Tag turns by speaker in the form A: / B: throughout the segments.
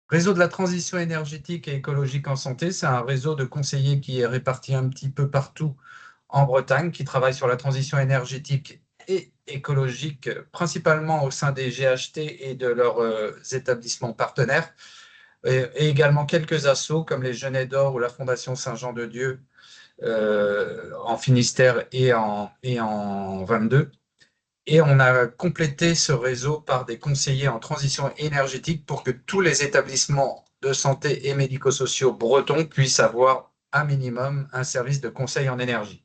A: Réseau de la transition énergétique et écologique en santé, c'est un réseau de conseillers qui est réparti un petit peu partout en Bretagne, qui travaille sur la transition énergétique et écologique, principalement au sein des GHT et de leurs établissements partenaires, et également quelques assos comme les Genêts d'Or ou la Fondation Saint-Jean-de-Dieu en Finistère et en 22. Et on a complété ce réseau par des conseillers en transition énergétique pour que tous les établissements de santé et médico-sociaux bretons puissent avoir un minimum un service de conseil en énergie.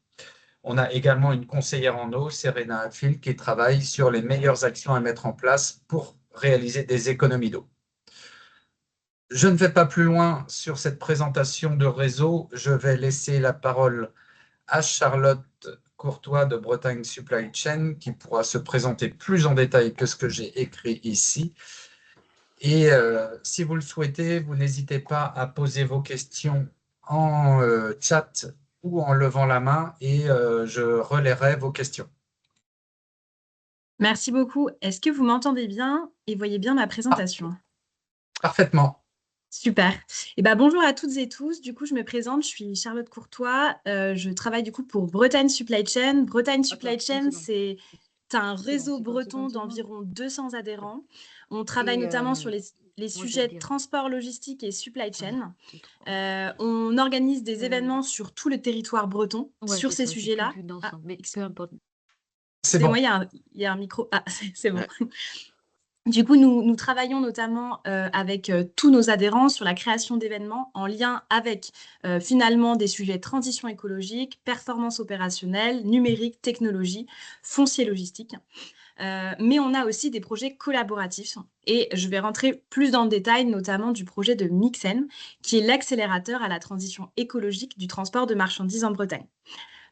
A: On a également une conseillère en eau, Serena Atfield, qui travaille sur les meilleures actions à mettre en place pour réaliser des économies d'eau. Je ne vais pas plus loin sur cette présentation de réseau. Je vais laisser la parole à Charlotte Courtois de Bretagne Supply Chain, qui pourra se présenter plus en détail que ce que j'ai écrit ici. Et si vous le souhaitez, vous n'hésitez pas à poser vos questions en chat ou en levant la main et je relayerai vos questions.
B: Merci beaucoup. Est-ce que vous m'entendez bien et voyez bien ma présentation?
A: Parfaitement.
B: Super. Bonjour à toutes et tous. Du coup, je me présente, je suis Charlotte Courtois. Je travaille du coup pour Bretagne Supply Chain. Bretagne Supply Chain, c'est un réseau breton d'environ 200 adhérents. On travaille notamment sur les sujets de transport logistique et supply chain. On organise des événements sur tout le territoire breton sur ces sujets-là.
A: C'est bon.
B: Excusez-moi, il y a un micro. Ah, c'est bon. Du coup, nous travaillons notamment avec tous nos adhérents sur la création d'événements en lien avec finalement des sujets de transition écologique, performance opérationnelle, numérique, technologie, foncier logistique. Mais on a aussi des projets collaboratifs et je vais rentrer plus dans le détail, notamment du projet de Mixen, qui est l'accélérateur à la transition écologique du transport de marchandises en Bretagne.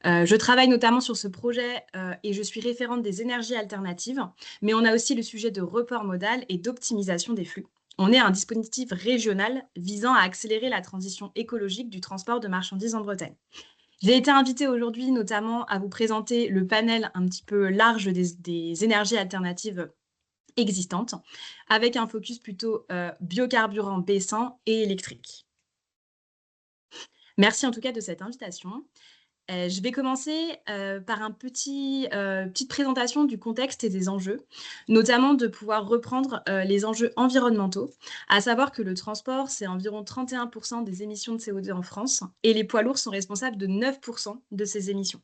B: Je travaille notamment sur ce projet et je suis référente des énergies alternatives, mais on a aussi le sujet de report modal et d'optimisation des flux. On est un dispositif régional visant à accélérer la transition écologique du transport de marchandises en Bretagne. J'ai été invitée aujourd'hui notamment à vous présenter le panel un petit peu large des énergies alternatives existantes, avec un focus plutôt biocarburant baissant et électrique. Merci en tout cas de cette invitation. Je vais commencer par une petite présentation du contexte et des enjeux, notamment de pouvoir reprendre les enjeux environnementaux, à savoir que le transport, c'est environ 31% des émissions de CO2 en France et les poids lourds sont responsables de 9% de ces émissions.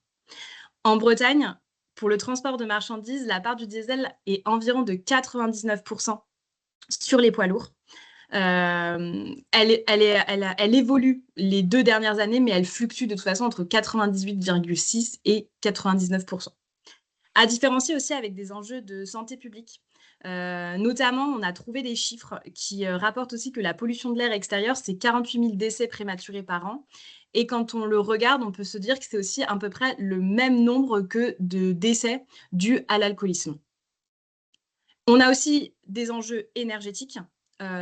B: En Bretagne, pour le transport de marchandises, la part du diesel est environ de 99% sur les poids lourds. Elle évolue les 2 dernières années, mais elle fluctue de toute façon entre 98,6 et 99%. À différencier aussi avec des enjeux de santé publique. Notamment, on a trouvé des chiffres qui rapportent aussi que la pollution de l'air extérieur, c'est 48 000 décès prématurés par an. Et quand on le regarde, on peut se dire que c'est aussi à peu près le même nombre que de décès dus à l'alcoolisme. On a aussi des enjeux énergétiques.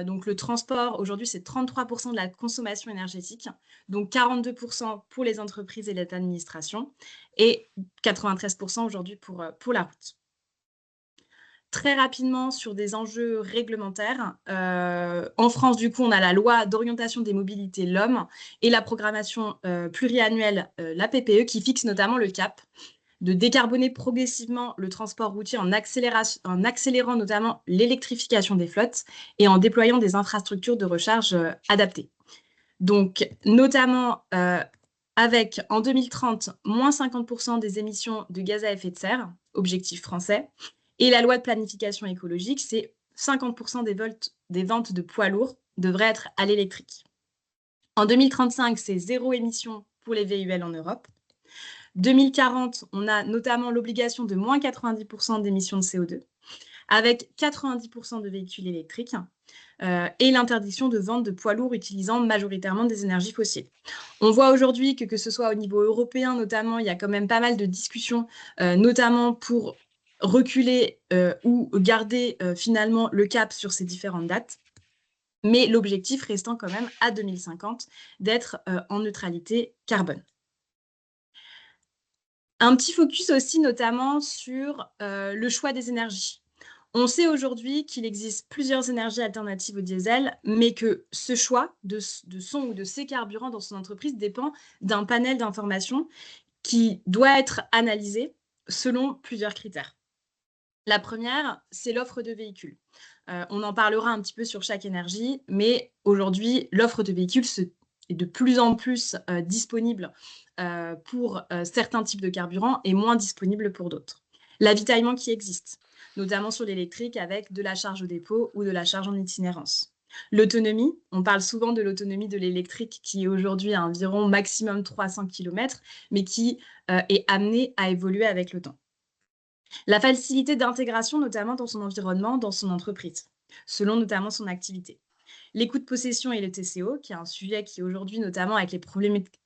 B: Donc le transport, aujourd'hui, c'est 33% de la consommation énergétique, donc 42% pour les entreprises et l'administration, et 93% aujourd'hui pour la route. Très rapidement, sur des enjeux réglementaires, en France, du coup, on a la loi d'orientation des mobilités l'homme et la programmation pluriannuelle, la PPE, qui fixe notamment le cap de décarboner progressivement le transport routier en accélérant notamment l'électrification des flottes et en déployant des infrastructures de recharge adaptées. Donc, notamment avec, en 2030, moins 50% des émissions de gaz à effet de serre, objectif français, et la loi de planification écologique, c'est 50% des ventes de poids lourds devraient être à l'électrique. En 2035, c'est 0 émission pour les VUL en Europe. 2040, on a notamment l'obligation de moins 90% d'émissions de CO2, avec 90% de véhicules électriques et l'interdiction de vente de poids lourds utilisant majoritairement des énergies fossiles. On voit aujourd'hui que ce soit au niveau européen notamment, il y a quand même pas mal de discussions, notamment pour reculer ou garder finalement le cap sur ces différentes dates. Mais l'objectif restant quand même à 2050 d'être en neutralité carbone. Un petit focus aussi notamment sur le choix des énergies. On sait aujourd'hui qu'il existe plusieurs énergies alternatives au diesel, mais que ce choix de son ou de ses carburants dans son entreprise dépend d'un panel d'informations qui doit être analysé selon plusieurs critères. La première, c'est l'offre de véhicules. On en parlera un petit peu sur chaque énergie, mais aujourd'hui, l'offre de véhicules est de plus en plus disponible pour certains types de carburants et moins disponible pour d'autres. L'avitaillement qui existe, notamment sur l'électrique avec de la charge au dépôt ou de la charge en itinérance. L'autonomie, on parle souvent de l'autonomie de l'électrique qui est aujourd'hui à environ maximum 300 km, mais qui est amenée à évoluer avec le temps. La facilité d'intégration, notamment dans son environnement, dans son entreprise, selon notamment son activité. Les coûts de possession et le TCO, qui est un sujet qui aujourd'hui, notamment avec les problématiques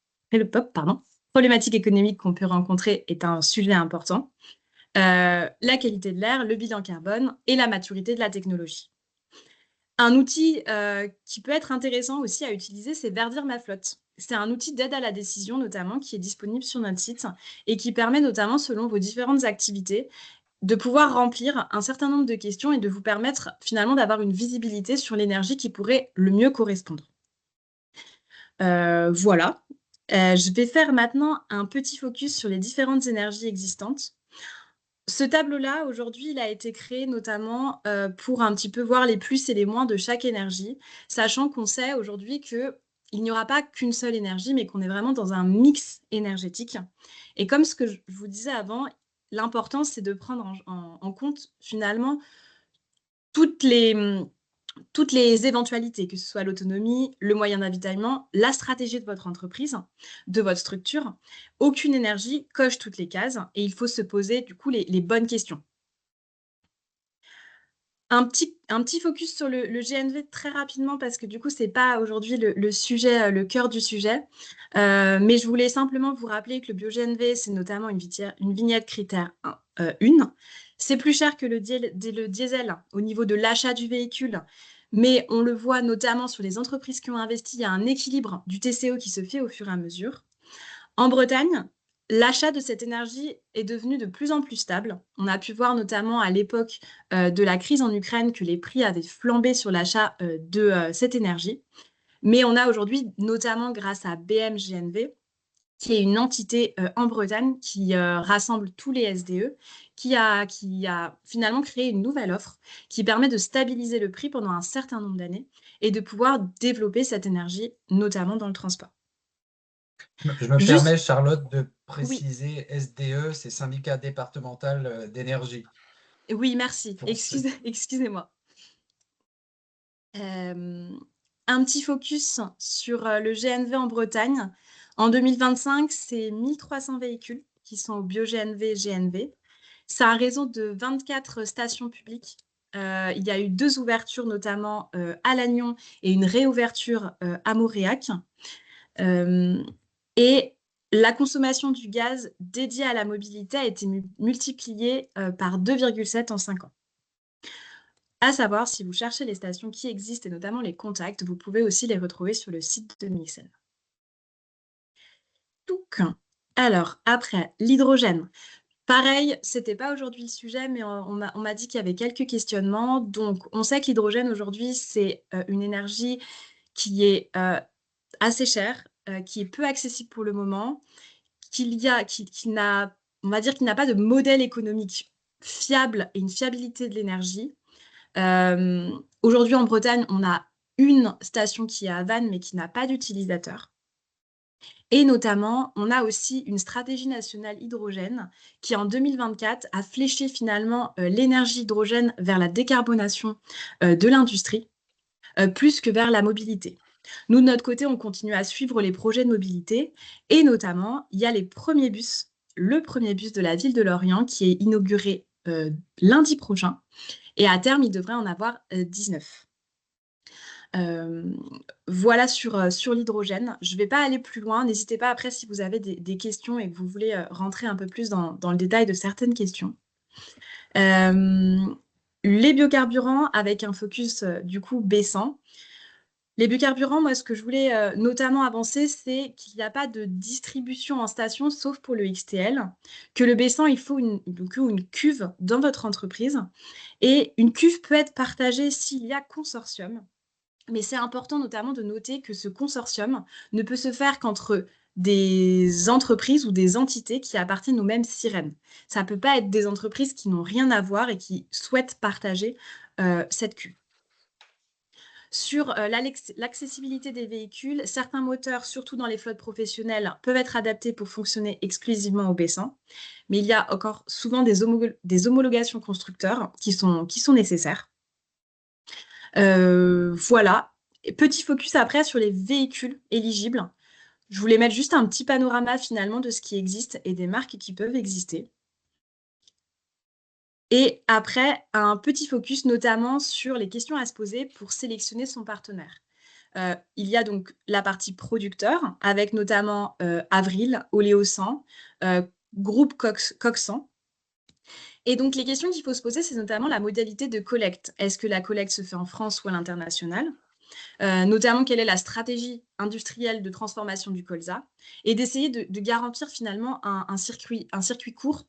B: économiques qu'on peut rencontrer, est un sujet important. La qualité de l'air, le bilan carbone et la maturité de la technologie. Un outil qui peut être intéressant aussi à utiliser, c'est Verdir ma flotte. C'est un outil d'aide à la décision, notamment, qui est disponible sur notre site et qui permet notamment, selon vos différentes activités, de pouvoir remplir un certain nombre de questions et de vous permettre finalement d'avoir une visibilité sur l'énergie qui pourrait le mieux correspondre. Voilà. Je vais faire maintenant un petit focus sur les différentes énergies existantes. Ce tableau-là, aujourd'hui, il a été créé notamment pour un petit peu voir les plus et les moins de chaque énergie, sachant qu'on sait aujourd'hui qu'il n'y aura pas qu'une seule énergie, mais qu'on est vraiment dans un mix énergétique. Et comme ce que je vous disais avant, l'important, c'est de prendre en compte finalement toutes les éventualités, que ce soit l'autonomie, le moyen d'avitaillement, la stratégie de votre entreprise, de votre structure. Aucune énergie coche toutes les cases et il faut se poser du coup les bonnes questions. Un petit focus sur le GNV très rapidement parce que du coup, ce n'est pas aujourd'hui le sujet, le cœur du sujet. Mais je voulais simplement vous rappeler que le bio-GNV, c'est notamment une vignette critère 1. C'est plus cher que le diesel au niveau de l'achat du véhicule. Mais on le voit notamment sur les entreprises qui ont investi, il y a un équilibre du TCO qui se fait au fur et à mesure. En Bretagne, l'achat de cette énergie est devenu de plus en plus stable. On a pu voir notamment à l'époque de la crise en Ukraine que les prix avaient flambé sur l'achat de cette énergie. Mais on a aujourd'hui, notamment grâce à BMGNV, qui est une entité en Bretagne qui rassemble tous les SDE, qui a finalement créé une nouvelle offre qui permet de stabiliser le prix pendant un certain nombre d'années et de pouvoir développer cette énergie, notamment dans le transport.
A: Je me
B: Juste,
A: permets, Charlotte, de
B: oui,
A: préciser SDE, c'est syndicat départemental d'énergie.
B: oui, merci.
A: Pour ce-
B: Excusez-moi. Un petit focus sur le GNV en Bretagne. En 2025, c'est 1300 véhicules qui sont au bio-GNV GNV. C'est un réseau de 24 stations publiques. Il y a eu 2 ouvertures, notamment à Lannion et une réouverture à Mauriac. Et la consommation du gaz dédié à la mobilité a été multipliée par 2,7 en 5 ans. À savoir, si vous cherchez les stations qui existent et notamment les contacts, vous pouvez aussi les retrouver sur le site de Mixel. Donc, alors, après, l'hydrogène. Pareil, ce n'était pas aujourd'hui le sujet, mais on m'a dit qu'il y avait quelques questionnements. Donc, on sait que l'hydrogène aujourd'hui, c'est une énergie qui est assez chère, qui est peu accessible pour le moment, qui n'a, on va dire qu'il n'a pas de modèle économique fiable et une fiabilité de l'énergie. Aujourd'hui, en Bretagne, on a une station qui est à Vannes, mais qui n'a pas d'utilisateur. Et notamment, on a aussi une stratégie nationale hydrogène qui, en 2024, a fléché finalement l'énergie hydrogène vers la décarbonation de l'industrie, plus que vers la mobilité. Nous, de notre côté, on continue à suivre les projets de mobilité et notamment, il y a le premier bus de la ville de Lorient qui est inauguré lundi prochain et à terme, il devrait en avoir 19. Voilà sur l'hydrogène. Je ne vais pas aller plus loin. N'hésitez pas après si vous avez des questions et que vous voulez rentrer un peu plus dans le détail de certaines questions. Les biocarburants avec un focus du coup baissant. Les biocarburants, moi, ce que je voulais notamment avancer, c'est qu'il n'y a pas de distribution en station, sauf pour le XTL, que le baissant, il faut une cuve dans votre entreprise. Et une cuve peut être partagée s'il y a consortium. Mais c'est important notamment de noter que ce consortium ne peut se faire qu'entre des entreprises ou des entités qui appartiennent aux mêmes sirènes. Ça ne peut pas être des entreprises qui n'ont rien à voir et qui souhaitent partager cette cuve. Sur l'accessibilité des véhicules, certains moteurs, surtout dans les flottes professionnelles, peuvent être adaptés pour fonctionner exclusivement au baissant, mais il y a encore souvent des homologations constructeurs qui sont nécessaires. Voilà. Petit focus après sur les véhicules éligibles. Je voulais mettre juste un petit panorama finalement de ce qui existe et des marques qui peuvent exister. Et après, un petit focus notamment sur les questions à se poser pour sélectionner son partenaire. Il y a donc la partie producteur, avec notamment Avril, Oléosan, groupe Coxan. Et donc, les questions qu'il faut se poser, c'est notamment la modalité de collecte. Est-ce que la collecte se fait en France ou à l'international ? Notamment, quelle est la stratégie industrielle de transformation du colza ? Et d'essayer de garantir finalement un circuit court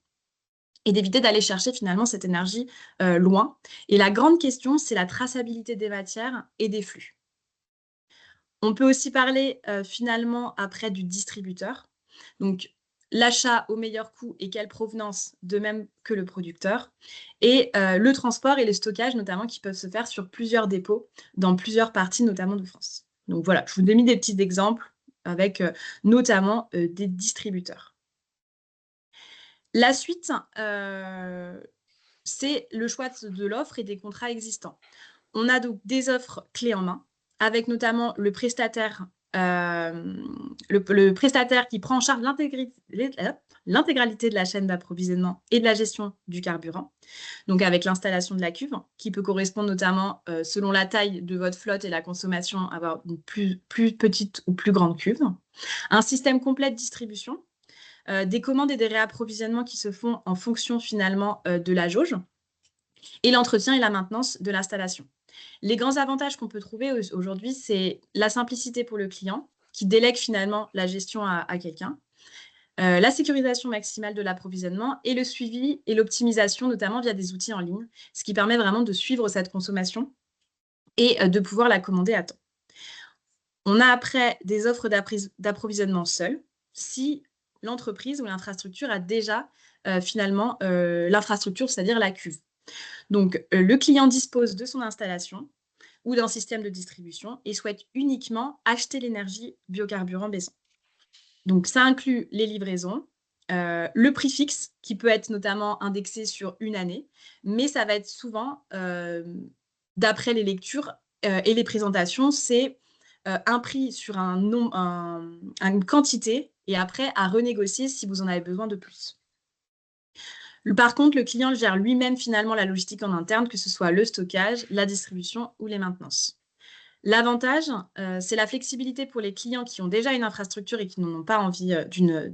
B: et d'éviter d'aller chercher finalement cette énergie loin. Et la grande question, c'est la traçabilité des matières et des flux. On peut aussi parler finalement après du distributeur. Donc, l'achat au meilleur coût et quelle provenance, de même que le producteur. Et le transport et le stockage, notamment, qui peuvent se faire sur plusieurs dépôts dans plusieurs parties, notamment de France. Donc voilà, je vous ai mis des petits exemples avec notamment des distributeurs. La suite, c'est le choix de l'offre et des contrats existants. On a donc des offres clés en main, avec notamment le prestataire, le prestataire qui prend en charge l'intégralité de la chaîne d'approvisionnement et de la gestion du carburant. Donc avec l'installation de la cuve, qui peut correspondre notamment, selon la taille de votre flotte et la consommation, avoir une plus petite ou plus grande cuve. Un système complet de distribution, des commandes et des réapprovisionnements qui se font en fonction finalement de la jauge, et l'entretien et la maintenance de l'installation. Les grands avantages qu'on peut trouver aujourd'hui, c'est la simplicité pour le client, qui délègue finalement la gestion à quelqu'un, la sécurisation maximale de l'approvisionnement et le suivi et l'optimisation, notamment via des outils en ligne, ce qui permet vraiment de suivre cette consommation et de pouvoir la commander à temps. On a après des offres d'approvisionnement seules, si l'entreprise ou l'infrastructure a déjà finalement l'infrastructure, c'est-à-dire la cuve. Donc, le client dispose de son installation ou d'un système de distribution et souhaite uniquement acheter l'énergie biocarburant baissant. Donc, ça inclut les livraisons, le prix fixe qui peut être notamment indexé sur une année, mais ça va être souvent, d'après les lectures et les présentations, c'est un prix sur une quantité et après à renégocier si vous en avez besoin de plus. Par contre, le client gère lui-même finalement la logistique en interne, que ce soit le stockage, la distribution ou les maintenances. L'avantage, c'est la flexibilité pour les clients qui ont déjà une infrastructure et qui n'en ont pas envie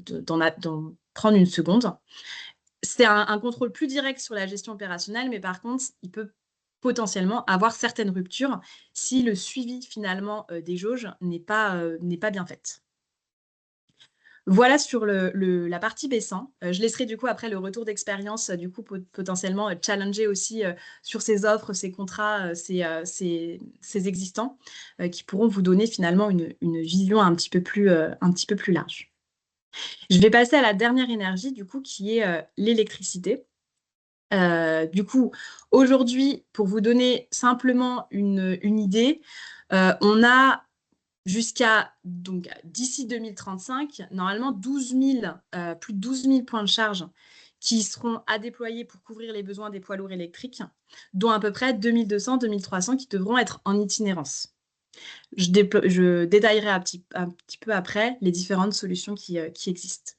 B: d'en prendre une seconde. C'est un contrôle plus direct sur la gestion opérationnelle, mais par contre, il peut potentiellement avoir certaines ruptures si le suivi finalement des jauges n'est pas bien fait. Voilà sur la partie baissant. Je laisserai du coup après le retour d'expérience, du coup potentiellement challenger aussi sur ces offres, ces contrats, ces existants qui pourront vous donner finalement une vision un petit peu plus large. Je vais passer à la dernière énergie du coup qui est l'électricité. Du coup, aujourd'hui, pour vous donner simplement une idée, on a jusqu'à donc d'ici 2035, normalement plus de 12 000 points de charge qui seront à déployer pour couvrir les besoins des poids lourds électriques, dont à peu près 2200, 2300 qui devront être en itinérance. Je détaillerai un petit peu après les différentes solutions qui existent.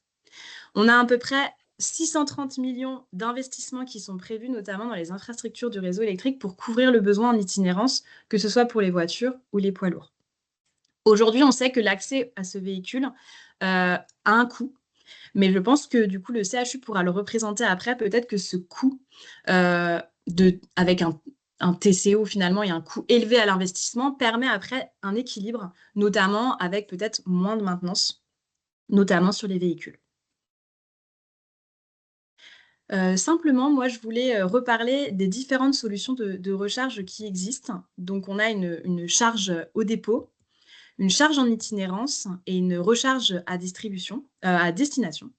B: On a à peu près 630 millions d'investissements qui sont prévus, notamment dans les infrastructures du réseau électrique, pour couvrir le besoin en itinérance, que ce soit pour les voitures ou les poids lourds. Aujourd'hui, on sait que l'accès à ce véhicule a un coût, mais je pense que du coup, le CHU pourra le représenter après. Peut-être que ce coût, avec un TCO finalement et un coût élevé à l'investissement, permet après un équilibre, notamment avec peut-être moins de maintenance, notamment sur les véhicules. Simplement, moi, je voulais reparler des différentes solutions de recharge qui existent. Donc, on a une charge au dépôt, une charge en itinérance et une recharge à destination.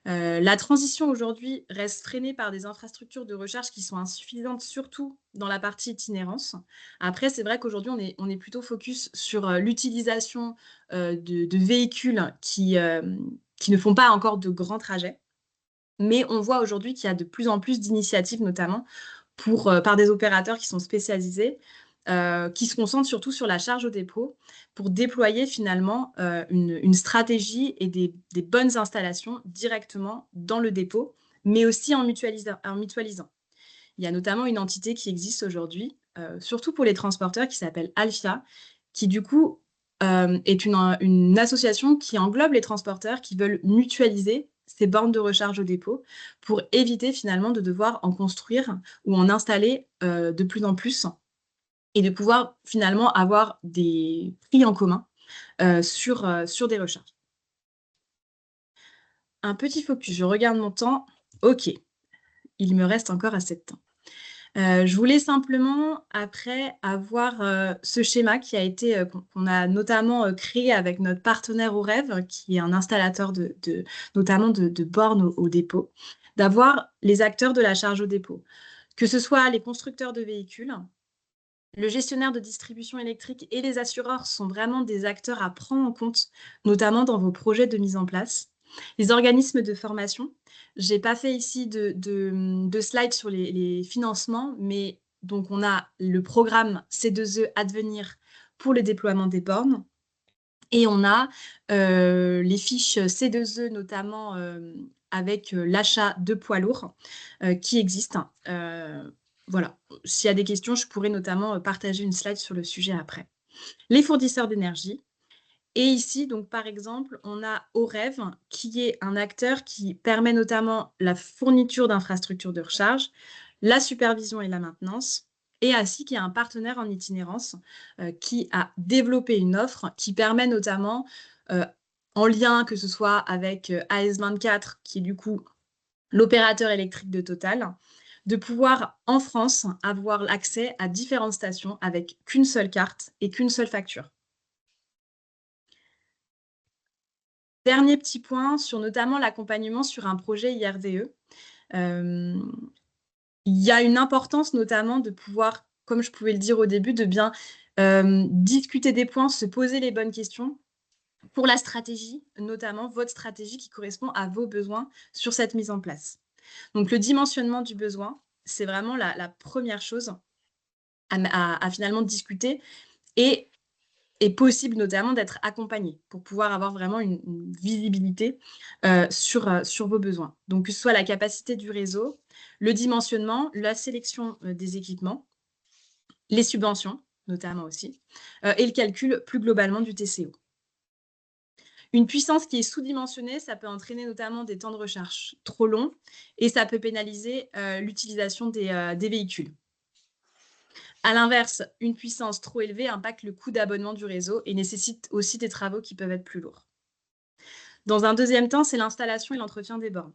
B: La transition aujourd'hui reste freinée par des infrastructures de recharge qui sont insuffisantes, surtout dans la partie itinérance. Après, c'est vrai qu'aujourd'hui, on est plutôt focus sur l'utilisation de véhicules qui ne font pas encore de grands trajets. Mais on voit aujourd'hui qu'il y a de plus en plus d'initiatives, notamment par des opérateurs qui sont spécialisés, qui se concentrent surtout sur la charge au dépôt pour déployer finalement une stratégie et des bonnes installations directement dans le dépôt, mais aussi en mutualisant. Il y a notamment une entité qui existe aujourd'hui, surtout pour les transporteurs, qui s'appelle Alfia, qui du coup est une association qui englobe les transporteurs qui veulent mutualiser ces bornes de recharge au dépôt pour éviter finalement de devoir en construire ou en installer de plus en plus et de pouvoir finalement avoir des prix en commun sur des recharges. Un petit focus, je regarde mon temps. OK, il me reste encore assez de temps. Je voulais simplement après avoir ce schéma qui a été qu'on a notamment créé avec notre partenaire Aurève, qui est un installateur notamment de bornes au dépôt, d'avoir les acteurs de la charge au dépôt, que ce soit les constructeurs de véhicules, le gestionnaire de distribution électrique et les assureurs sont vraiment des acteurs à prendre en compte, notamment dans vos projets de mise en place. Les organismes de formation, je n'ai pas fait ici de slide sur les financements, mais donc on a le programme C2E Advenir pour le déploiement des bornes. Et on a les fiches C2E, notamment avec l'achat de poids lourds qui existent. Voilà, s'il y a des questions, je pourrais notamment partager une slide sur le sujet après. Les fournisseurs d'énergie. Et ici, donc par exemple, on a Aurève, qui est un acteur qui permet notamment la fourniture d'infrastructures de recharge, la supervision et la maintenance, et ASI, qui est un partenaire en itinérance, qui a développé une offre qui permet notamment, en lien que ce soit avec AS24, qui est du coup l'opérateur électrique de Total, de pouvoir en France avoir l'accès à différentes stations avec qu'une seule carte et qu'une seule facture. Dernier petit point sur notamment l'accompagnement sur un projet IRDE. Il y a une importance notamment de pouvoir, comme je pouvais le dire au début, de bien discuter des points, se poser les bonnes questions pour la stratégie, notamment votre stratégie qui correspond à vos besoins sur cette mise en place. Donc le dimensionnement du besoin, c'est vraiment la première chose à finalement discuter et est possible notamment d'être accompagné pour pouvoir avoir vraiment une visibilité sur vos besoins. Donc, que ce soit la capacité du réseau, le dimensionnement, la sélection des équipements, les subventions notamment aussi, et le calcul plus globalement du TCO. Une puissance qui est sous-dimensionnée, ça peut entraîner notamment des temps de recharge trop longs et ça peut pénaliser l'utilisation des véhicules. À l'inverse, une puissance trop élevée impacte le coût d'abonnement du réseau et nécessite aussi des travaux qui peuvent être plus lourds. Dans un deuxième temps, c'est l'installation et l'entretien des bornes.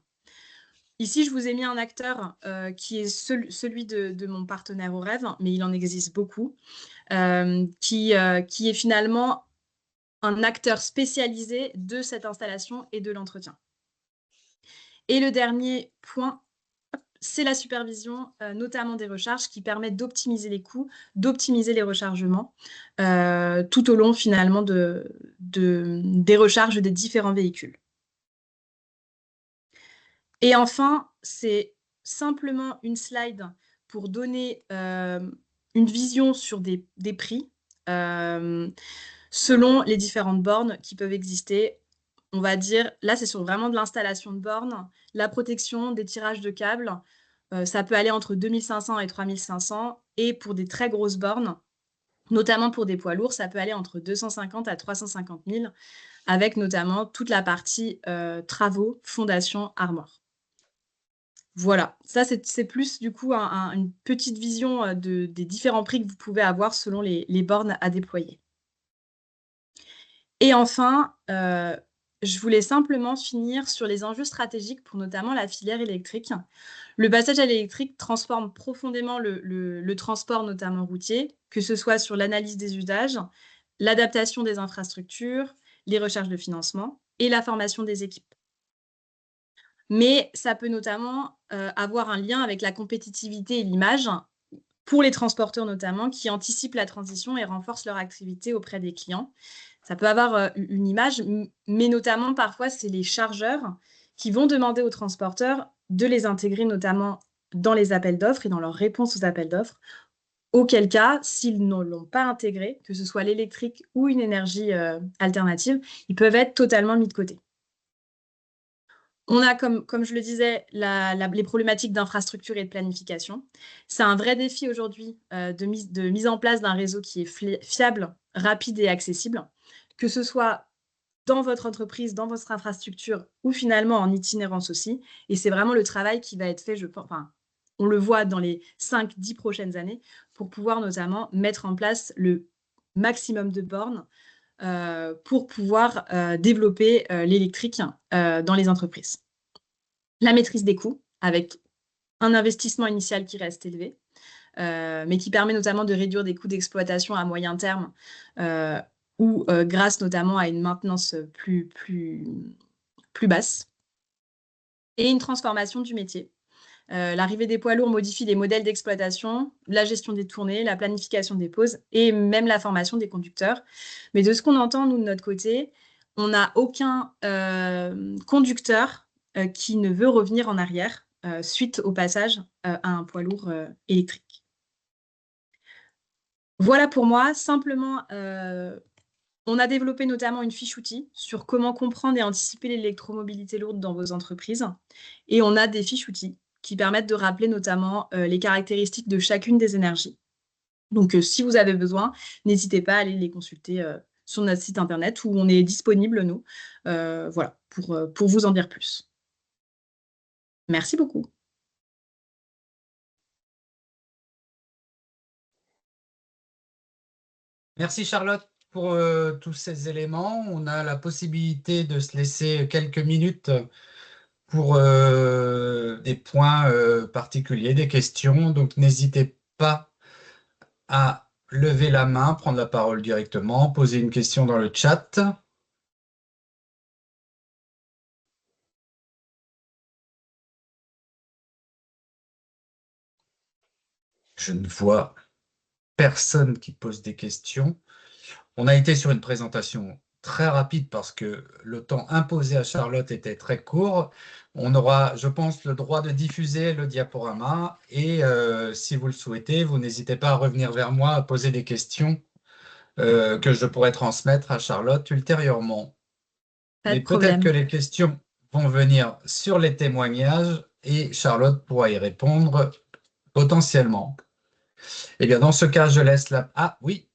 B: Ici, je vous ai mis un acteur qui est celui de mon partenaire Aurève, mais il en existe beaucoup, qui est finalement un acteur spécialisé de cette installation et de l'entretien. Et le dernier point, c'est la supervision, notamment des recharges, qui permet d'optimiser les coûts, d'optimiser les rechargements, tout au long finalement des recharges des différents véhicules. Et enfin, c'est simplement une slide pour donner une vision sur des prix selon les différentes bornes qui peuvent exister. On va dire, là, c'est sur vraiment de l'installation de bornes, la protection des tirages de câbles. Ça peut aller entre 2500 et 3500. Et pour des très grosses bornes, notamment pour des poids lourds, ça peut aller entre 250 à 350 000, avec notamment toute la partie travaux, fondation, armoire. Voilà, ça c'est plus du coup une petite vision des différents prix que vous pouvez avoir selon les bornes à déployer. Et enfin, je voulais simplement finir sur les enjeux stratégiques pour notamment la filière électrique. Le passage à l'électrique transforme profondément le transport, notamment routier, que ce soit sur l'analyse des usages, l'adaptation des infrastructures, les recherches de financement et la formation des équipes. Mais ça peut notamment avoir un lien avec la compétitivité et l'image, pour les transporteurs notamment, qui anticipent la transition et renforcent leur activité auprès des clients. Ça peut avoir une image, mais notamment parfois, c'est les chargeurs qui vont demander aux transporteurs de les intégrer notamment dans les appels d'offres et dans leur réponse aux appels d'offres. Auquel cas, s'ils ne l'ont pas intégré, que ce soit l'électrique ou une énergie alternative, ils peuvent être totalement mis de côté. On a, comme je le disais, les problématiques d'infrastructure et de planification. C'est un vrai défi aujourd'hui de mise en place d'un réseau qui est fiable, rapide et accessible, que ce soit dans votre entreprise, dans votre infrastructure ou finalement en itinérance aussi. Et c'est vraiment le travail qui va être fait, je pense, enfin, on le voit dans les 5-10 prochaines années, pour pouvoir notamment mettre en place le maximum de bornes pour pouvoir développer l'électrique dans les entreprises. La maîtrise des coûts, avec un investissement initial qui reste élevé, mais qui permet notamment de réduire des coûts d'exploitation à moyen terme ou grâce notamment à une maintenance plus basse. Et une transformation du métier. L'arrivée des poids lourds modifie les modèles d'exploitation, la gestion des tournées, la planification des pauses et même la formation des conducteurs. Mais de ce qu'on entend, nous, de notre côté, on n'a aucun conducteur qui ne veut revenir en arrière suite au passage à un poids lourd électrique. Voilà pour moi. Simplement, on a développé notamment une fiche outil sur comment comprendre et anticiper l'électromobilité lourde dans vos entreprises. Et on a des fiches outils qui permettent de rappeler notamment les caractéristiques de chacune des énergies. Donc, si vous avez besoin, n'hésitez pas à aller les consulter sur notre site internet où on est disponible, nous, voilà, pour vous en dire plus. Merci beaucoup.
A: Merci Charlotte pour tous ces éléments. On a la possibilité de se laisser quelques minutes pour des points particuliers, des questions. Donc n'hésitez pas à lever la main, prendre la parole directement, poser une question dans le chat. Je ne vois personne qui pose des questions. On a été sur une présentation très rapide parce que le temps imposé à Charlotte était très court. On aura, je pense, le droit de diffuser le diaporama et si vous le souhaitez, vous n'hésitez pas à revenir vers moi, à poser des questions que je pourrais transmettre à Charlotte ultérieurement.
B: Pas
A: Mais
B: de
A: peut-être que
B: problème.
A: les questions vont venir sur les témoignages et Charlotte pourra y répondre potentiellement. Eh bien, dans ce cas, je laisse la... Ah oui,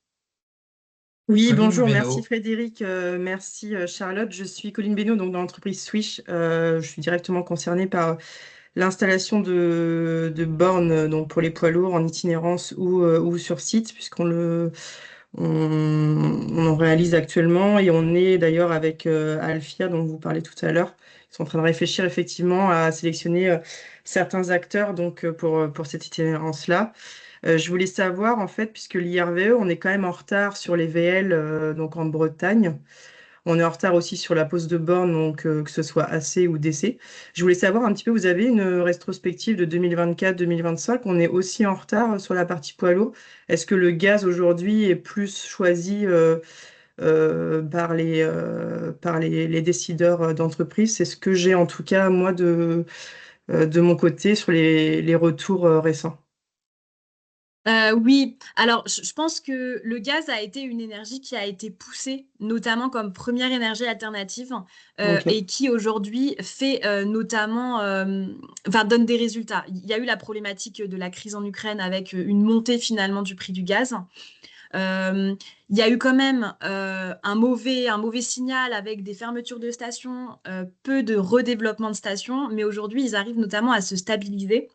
C: Oui,
A: Colline
C: bonjour, merci
A: Beno.
C: Frédéric, merci Charlotte. Je suis Colline Beno, donc dans l'entreprise Swish. Je suis directement concernée par l'installation de bornes donc pour les poids lourds en itinérance ou sur site, on en réalise actuellement et on est d'ailleurs avec Alfia, dont vous parlez tout à l'heure. Ils sont en train de réfléchir effectivement à sélectionner certains acteurs donc, pour cette itinérance-là. Je voulais savoir, en fait, puisque l'IRVE, on est quand même en retard sur les VL donc en Bretagne. On est en retard aussi sur la pose de borne, donc que ce soit AC ou DC. Je voulais savoir un petit peu, vous avez une rétrospective de 2024-2025. On est aussi en retard sur la partie poids lourd. Est-ce que le gaz aujourd'hui est plus choisi par les décideurs d'entreprise? C'est ce que j'ai en tout cas, moi, de mon côté sur les retours récents.
B: Oui, alors je pense que le gaz a été une énergie qui a été poussée notamment comme première énergie alternative
C: Ok.
B: et qui aujourd'hui fait notamment, enfin donne des résultats. Il y a eu la problématique de la crise en Ukraine avec une montée finalement du prix du gaz. Il y a eu quand même un mauvais signal avec des fermetures de stations, peu de redéveloppement de stations, mais aujourd'hui, ils arrivent notamment à se stabiliser.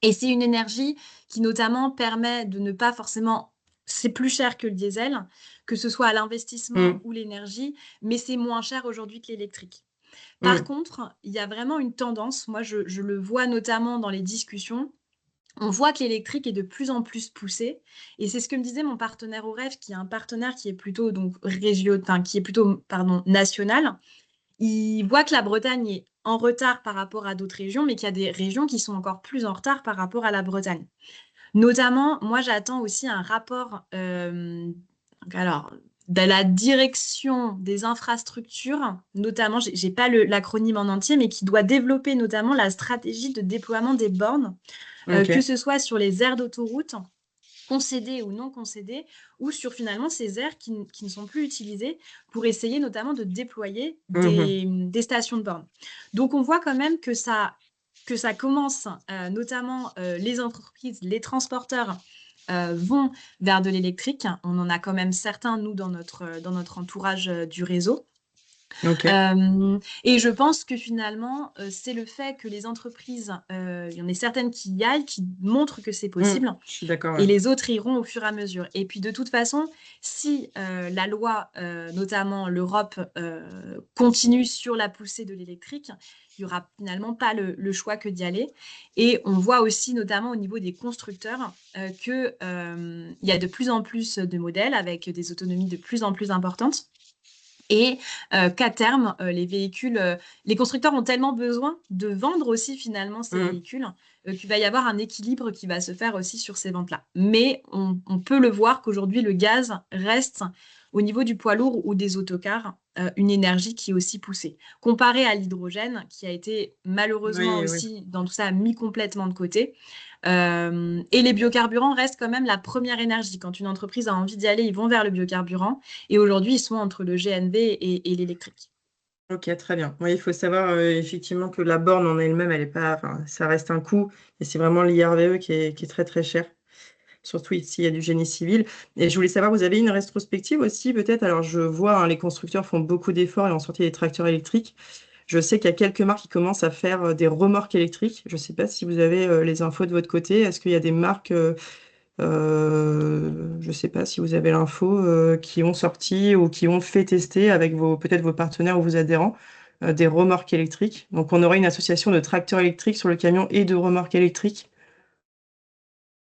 B: Et c'est une énergie qui notamment permet de ne pas forcément, c'est plus cher que le diesel, que ce soit à l'investissement ou l'énergie, mais c'est moins cher aujourd'hui que l'électrique. Par contre, il y a vraiment une tendance, moi je le vois notamment dans les discussions, on voit que l'électrique est de plus en plus poussé. Et c'est ce que me disait mon partenaire au rêve, qui est un partenaire qui est plutôt national. Il voit que la Bretagne est en retard par rapport à d'autres régions, mais qu'il y a des régions qui sont encore plus en retard par rapport à la Bretagne. Notamment, moi, j'attends aussi un rapport de la direction des infrastructures, notamment, je n'ai pas l'acronyme en entier, mais qui doit développer notamment la stratégie de déploiement des bornes, que ce soit sur les aires d'autoroute, concédées ou non concédées, ou sur finalement ces aires qui ne sont plus utilisées pour essayer notamment de déployer des stations de bornes. Donc, on voit quand même que ça commence, notamment les entreprises, les transporteurs vont vers de l'électrique. On en a quand même certains, nous, dans notre entourage du réseau. Et je pense que finalement, c'est le fait que les entreprises, il y en a certaines qui y aillent, qui montrent que c'est possible,
C: je suis d'accord,
B: et les autres iront au fur et à mesure. Et puis de toute façon, si la loi, notamment l'Europe, continue sur la poussée de l'électrique, il n'y aura finalement pas le choix que d'y aller. Et on voit aussi, notamment au niveau des constructeurs, qu'il y a de plus en plus de modèles avec des autonomies de plus en plus importantes. Et qu'à terme, les constructeurs ont tellement besoin de vendre aussi finalement ces véhicules qu'il va y avoir un équilibre qui va se faire aussi sur ces ventes-là. Mais on peut le voir qu'aujourd'hui, le gaz reste au niveau du poids lourd ou des autocars une énergie qui est aussi poussée. Comparé à l'hydrogène, qui a été malheureusement aussi dans tout ça mis complètement de côté. Et les biocarburants restent quand même la première énergie. Quand une entreprise a envie d'y aller, ils vont vers le biocarburant. Et aujourd'hui, ils sont entre le GNV et l'électrique.
C: Ok, très bien. Oui, il faut savoir effectivement que la borne en elle-même, elle est pas, enfin, ça reste un coût. Et c'est vraiment l'IRVE qui est très très cher. Surtout ici, il y a du génie civil. Et je voulais savoir, vous avez une rétrospective aussi, peut-être? Alors, je vois, les constructeurs font beaucoup d'efforts et ont sorti des tracteurs électriques. Je sais qu'il y a quelques marques qui commencent à faire des remorques électriques. Je ne sais pas si vous avez les infos de votre côté. Est-ce qu'il y a des marques, je ne sais pas si vous avez l'info, qui ont sorti ou qui ont fait tester avec peut-être vos partenaires ou vos adhérents des remorques électriques. Donc, on aurait une association de tracteurs électriques sur le camion et de remorques électriques.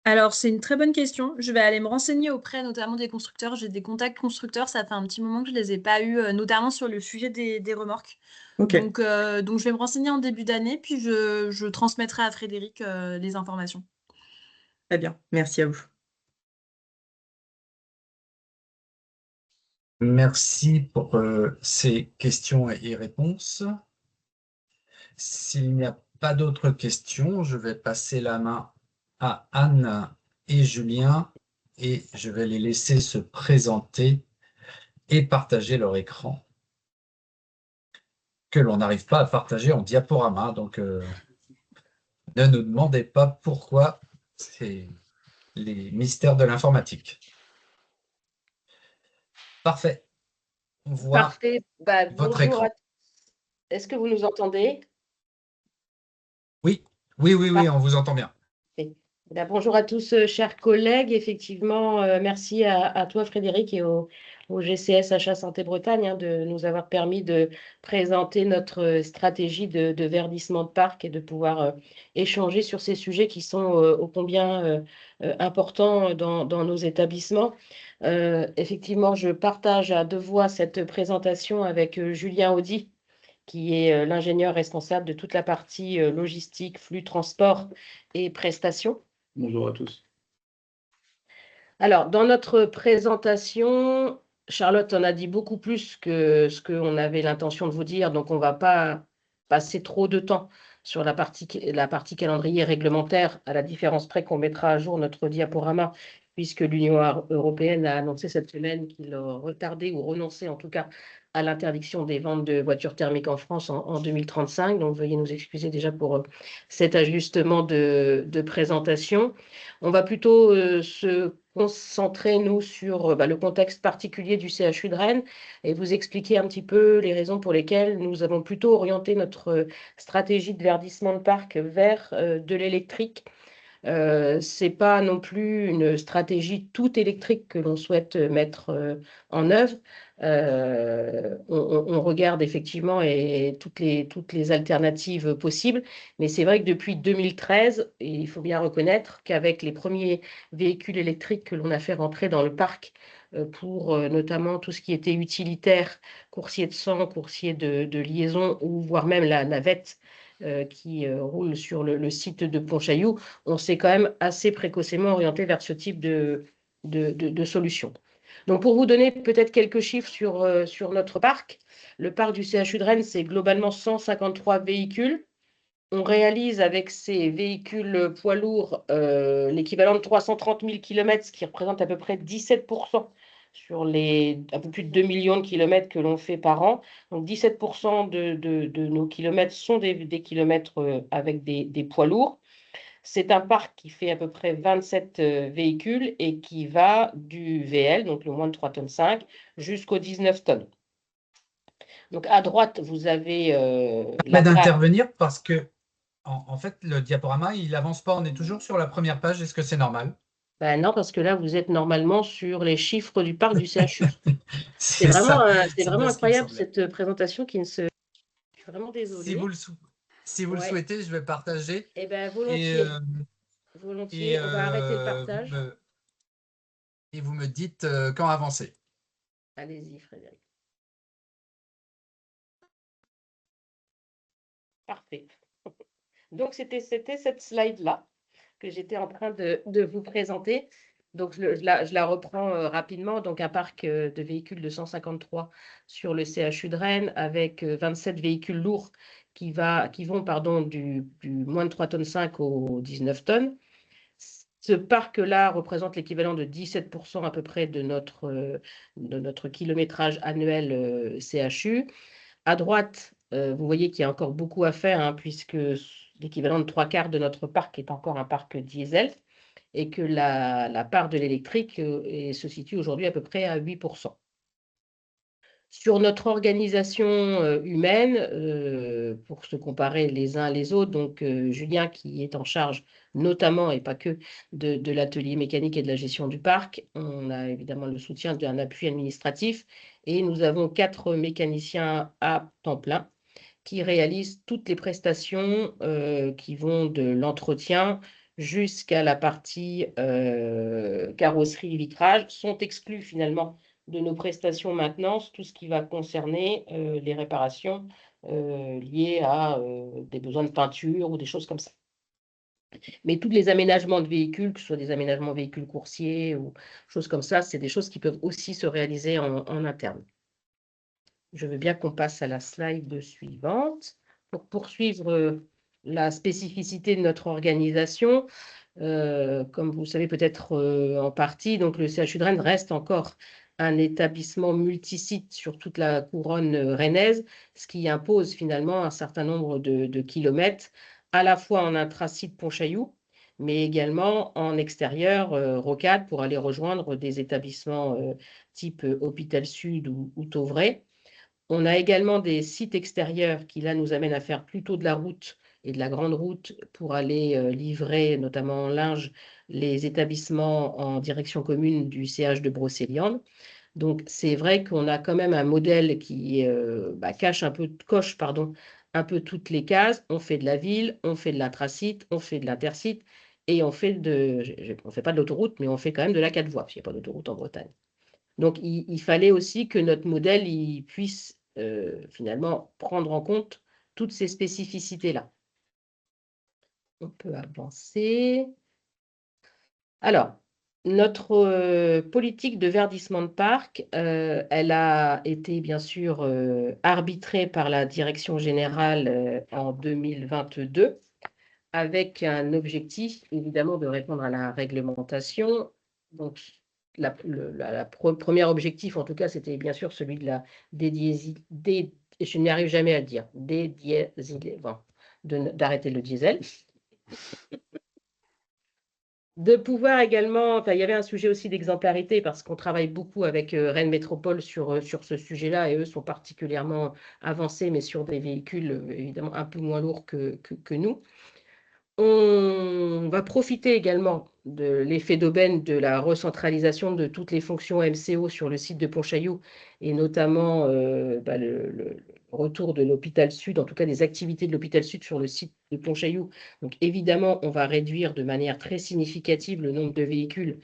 B: Alors, c'est une très bonne question. Je vais aller me renseigner auprès notamment des constructeurs. J'ai des contacts constructeurs. Ça fait un petit moment que je ne les ai pas eus, notamment sur le sujet des remorques.
C: Ok,
B: Donc, je vais me renseigner en début d'année, puis je transmettrai à Frédéric les informations.
C: très bien. Merci à vous.
A: Merci pour ces questions et réponses. S'il n'y a pas d'autres questions, je vais passer la main à Anne et Julien et je vais les laisser se présenter et partager leur écran que l'on n'arrive pas à partager en diaporama. Donc, ne nous demandez pas pourquoi, c'est les mystères de l'informatique. Parfait. On voit
D: Parfait.
A: votre
D: Bonjour
A: écran.
D: Est-ce que vous nous entendez?
A: Oui, on vous entend bien.
D: Bonjour à tous, chers collègues. Effectivement, merci à toi, Frédéric, et au GCS Achat Santé Bretagne de nous avoir permis de présenter notre stratégie de verdissement de parc et de pouvoir échanger sur ces sujets qui sont ô combien importants dans nos établissements. Effectivement, je partage à deux voix cette présentation avec Julien Audy, qui est l'ingénieur responsable de toute la partie logistique, flux, transport et prestations.
E: Bonjour à tous.
D: Alors, dans notre présentation, Charlotte en a dit beaucoup plus que ce qu'on avait l'intention de vous dire, donc on ne va pas passer trop de temps sur la partie calendrier réglementaire, à la différence près qu'on mettra à jour notre diaporama, puisque l'Union européenne a annoncé cette semaine qu'il retardait ou renonçait en tout cas à l'interdiction des ventes de voitures thermiques en France en 2035. Donc, veuillez nous excuser déjà pour cet ajustement de présentation. On va plutôt se concentrer, nous, sur le contexte particulier du CHU de Rennes et vous expliquer un petit peu les raisons pour lesquelles nous avons plutôt orienté notre stratégie de verdissement de parc vers de l'électrique. Ce n'est pas non plus une stratégie toute électrique que l'on souhaite mettre en œuvre. On regarde effectivement toutes les alternatives possibles, mais c'est vrai que depuis 2013, et il faut bien reconnaître qu'avec les premiers véhicules électriques que l'on a fait rentrer dans le parc pour notamment tout ce qui était utilitaire, coursier de sang, coursier de liaison ou voire même la navette qui roule sur le site de Pontchaillou, on s'est quand même assez précocement orienté vers ce type de solution. Donc, pour vous donner peut-être quelques chiffres sur notre parc, le parc du CHU de Rennes, c'est globalement 153 véhicules. On réalise avec ces véhicules poids lourds l'équivalent de 330 000 km, ce qui représente à peu près 17% sur les un peu plus de 2 millions de kilomètres que l'on fait par an. Donc 17% de nos kilomètres sont des kilomètres avec des poids lourds. C'est un parc qui fait à peu près 27 véhicules et qui va du VL, donc le moins de 3,5 tonnes, jusqu'aux 19 tonnes. Donc à droite, vous avez la
A: d'intervenir parce que en fait, le diaporama, il avance pas. On est toujours sur la première page. Est-ce que c'est normal?
D: Ben non, parce que là, vous êtes normalement sur les chiffres du parc du CHU. C'est
A: C'est ça. C'est
D: vraiment
A: bien ce qui me
D: incroyable
A: semblait.
D: cette présentation qui ne se... Je suis vraiment
A: Si
D: désolée.
A: vous le
D: Ouais.
A: souhaitez, je vais partager.
D: Eh bien,
A: Et,
D: volontiers. Volontiers, on va arrêter le partage.
A: vous me dites quand avancer.
D: Allez-y, Frédéric. Parfait. Donc, c'était cette slide-là que j'étais en train de vous présenter. Donc, je la reprends rapidement. Donc, un parc de véhicules de 153 sur le CHU de Rennes avec 27 véhicules lourds qui vont du moins de 3,5 tonnes aux 19 tonnes. Ce parc-là représente l'équivalent de 17% à peu près de notre kilométrage annuel CHU. À droite, vous voyez qu'il y a encore beaucoup à faire, hein, puisque l'équivalent de 3/4 de notre parc est encore un parc diesel et que la part de l'électrique se situe aujourd'hui à peu près à 8%. Sur notre organisation humaine, pour se comparer les uns les autres, donc Julien qui est en charge notamment et pas que de l'atelier mécanique et de la gestion du parc, on a évidemment le soutien d'un appui administratif et nous avons 4 mécaniciens à temps plein qui réalisent toutes les prestations qui vont de l'entretien jusqu'à la partie carrosserie et vitrage, sont exclus finalement de nos prestations maintenance, tout ce qui va concerner les réparations liées à des besoins de peinture ou des choses comme ça. Mais tous les aménagements de véhicules, que ce soit des aménagements véhicules coursiers ou choses comme ça, c'est des choses qui peuvent aussi se réaliser en interne. Je veux bien qu'on passe à la slide suivante. Pour poursuivre la spécificité de notre organisation, comme vous le savez peut-être en partie, donc le CHU de Rennes reste encore un établissement multisite sur toute la couronne rennaise, ce qui impose finalement un certain nombre de kilomètres, à la fois en intrasite Pontchaillou, mais également en extérieur Rocade pour aller rejoindre des établissements type Hôpital Sud ou Tauvray. On a également des sites extérieurs qui là nous amènent à faire plutôt de la route et de la grande route pour aller livrer, notamment en linge, les établissements en direction commune du CH de Brocéliande. Donc, c'est vrai qu'on a quand même un modèle qui coche un peu toutes les cases. On fait de la ville, on fait de l'intracite, on fait de l'intercite et on fait pas de l'autoroute, mais on fait quand même de la 4 voies, parce qu'il n'y a pas d'autoroute en Bretagne. Donc, il fallait aussi que notre modèle il puisse finalement prendre en compte toutes ces spécificités-là. On peut avancer. Alors, notre politique de verdissement de parc, elle a été bien sûr arbitrée par la Direction générale en 2022 avec un objectif évidemment de répondre à la réglementation. Donc, premier objectif, en tout cas, c'était bien sûr celui de la je n'y arrive jamais à le dire, d'arrêter le diesel. De pouvoir également, enfin, il y avait un sujet aussi d'exemplarité parce qu'on travaille beaucoup avec Rennes Métropole sur ce sujet-là et eux sont particulièrement avancés, mais sur des véhicules évidemment un peu moins lourds que nous. On va profiter également de l'effet d'aubaine de la recentralisation de toutes les fonctions MCO sur le site de Pontchaillou et notamment le retour de l'hôpital Sud, en tout cas des activités de l'hôpital Sud sur le site de Pontchaillou. Donc évidemment, on va réduire de manière très significative le nombre de véhicules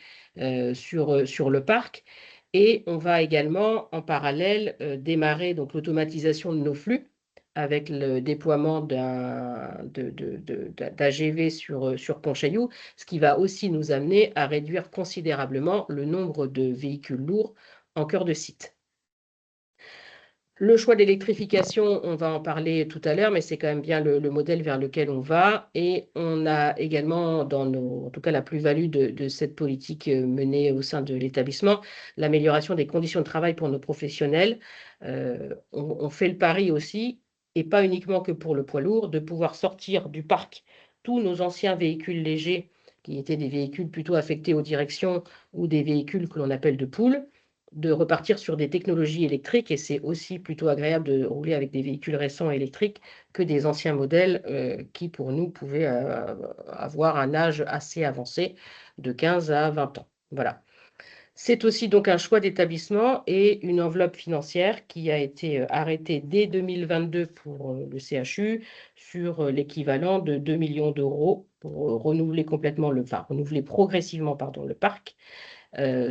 D: sur le parc et on va également en parallèle démarrer donc l'automatisation de nos flux avec le déploiement d'AGV sur Pontchaillou, ce qui va aussi nous amener à réduire considérablement le nombre de véhicules lourds en cœur de site. Le choix d'électrification, on va en parler tout à l'heure, mais c'est quand même bien le modèle vers lequel on va. Et on a également, en tout cas la plus-value de cette politique menée au sein de l'établissement, l'amélioration des conditions de travail pour nos professionnels. On fait le pari aussi, et pas uniquement que pour le poids lourd, de pouvoir sortir du parc tous nos anciens véhicules légers, qui étaient des véhicules plutôt affectés aux directions ou des véhicules que l'on appelle de poule, de repartir sur des technologies électriques et c'est aussi plutôt agréable de rouler avec des véhicules récents électriques que des anciens modèles qui, pour nous, pouvaient avoir un âge assez avancé de 15 à 20 ans. Voilà. C'est aussi donc un choix d'établissement et une enveloppe financière qui a été arrêtée dès 2022 pour le CHU sur l'équivalent de 2 millions d'euros pour renouveler renouveler progressivement le parc.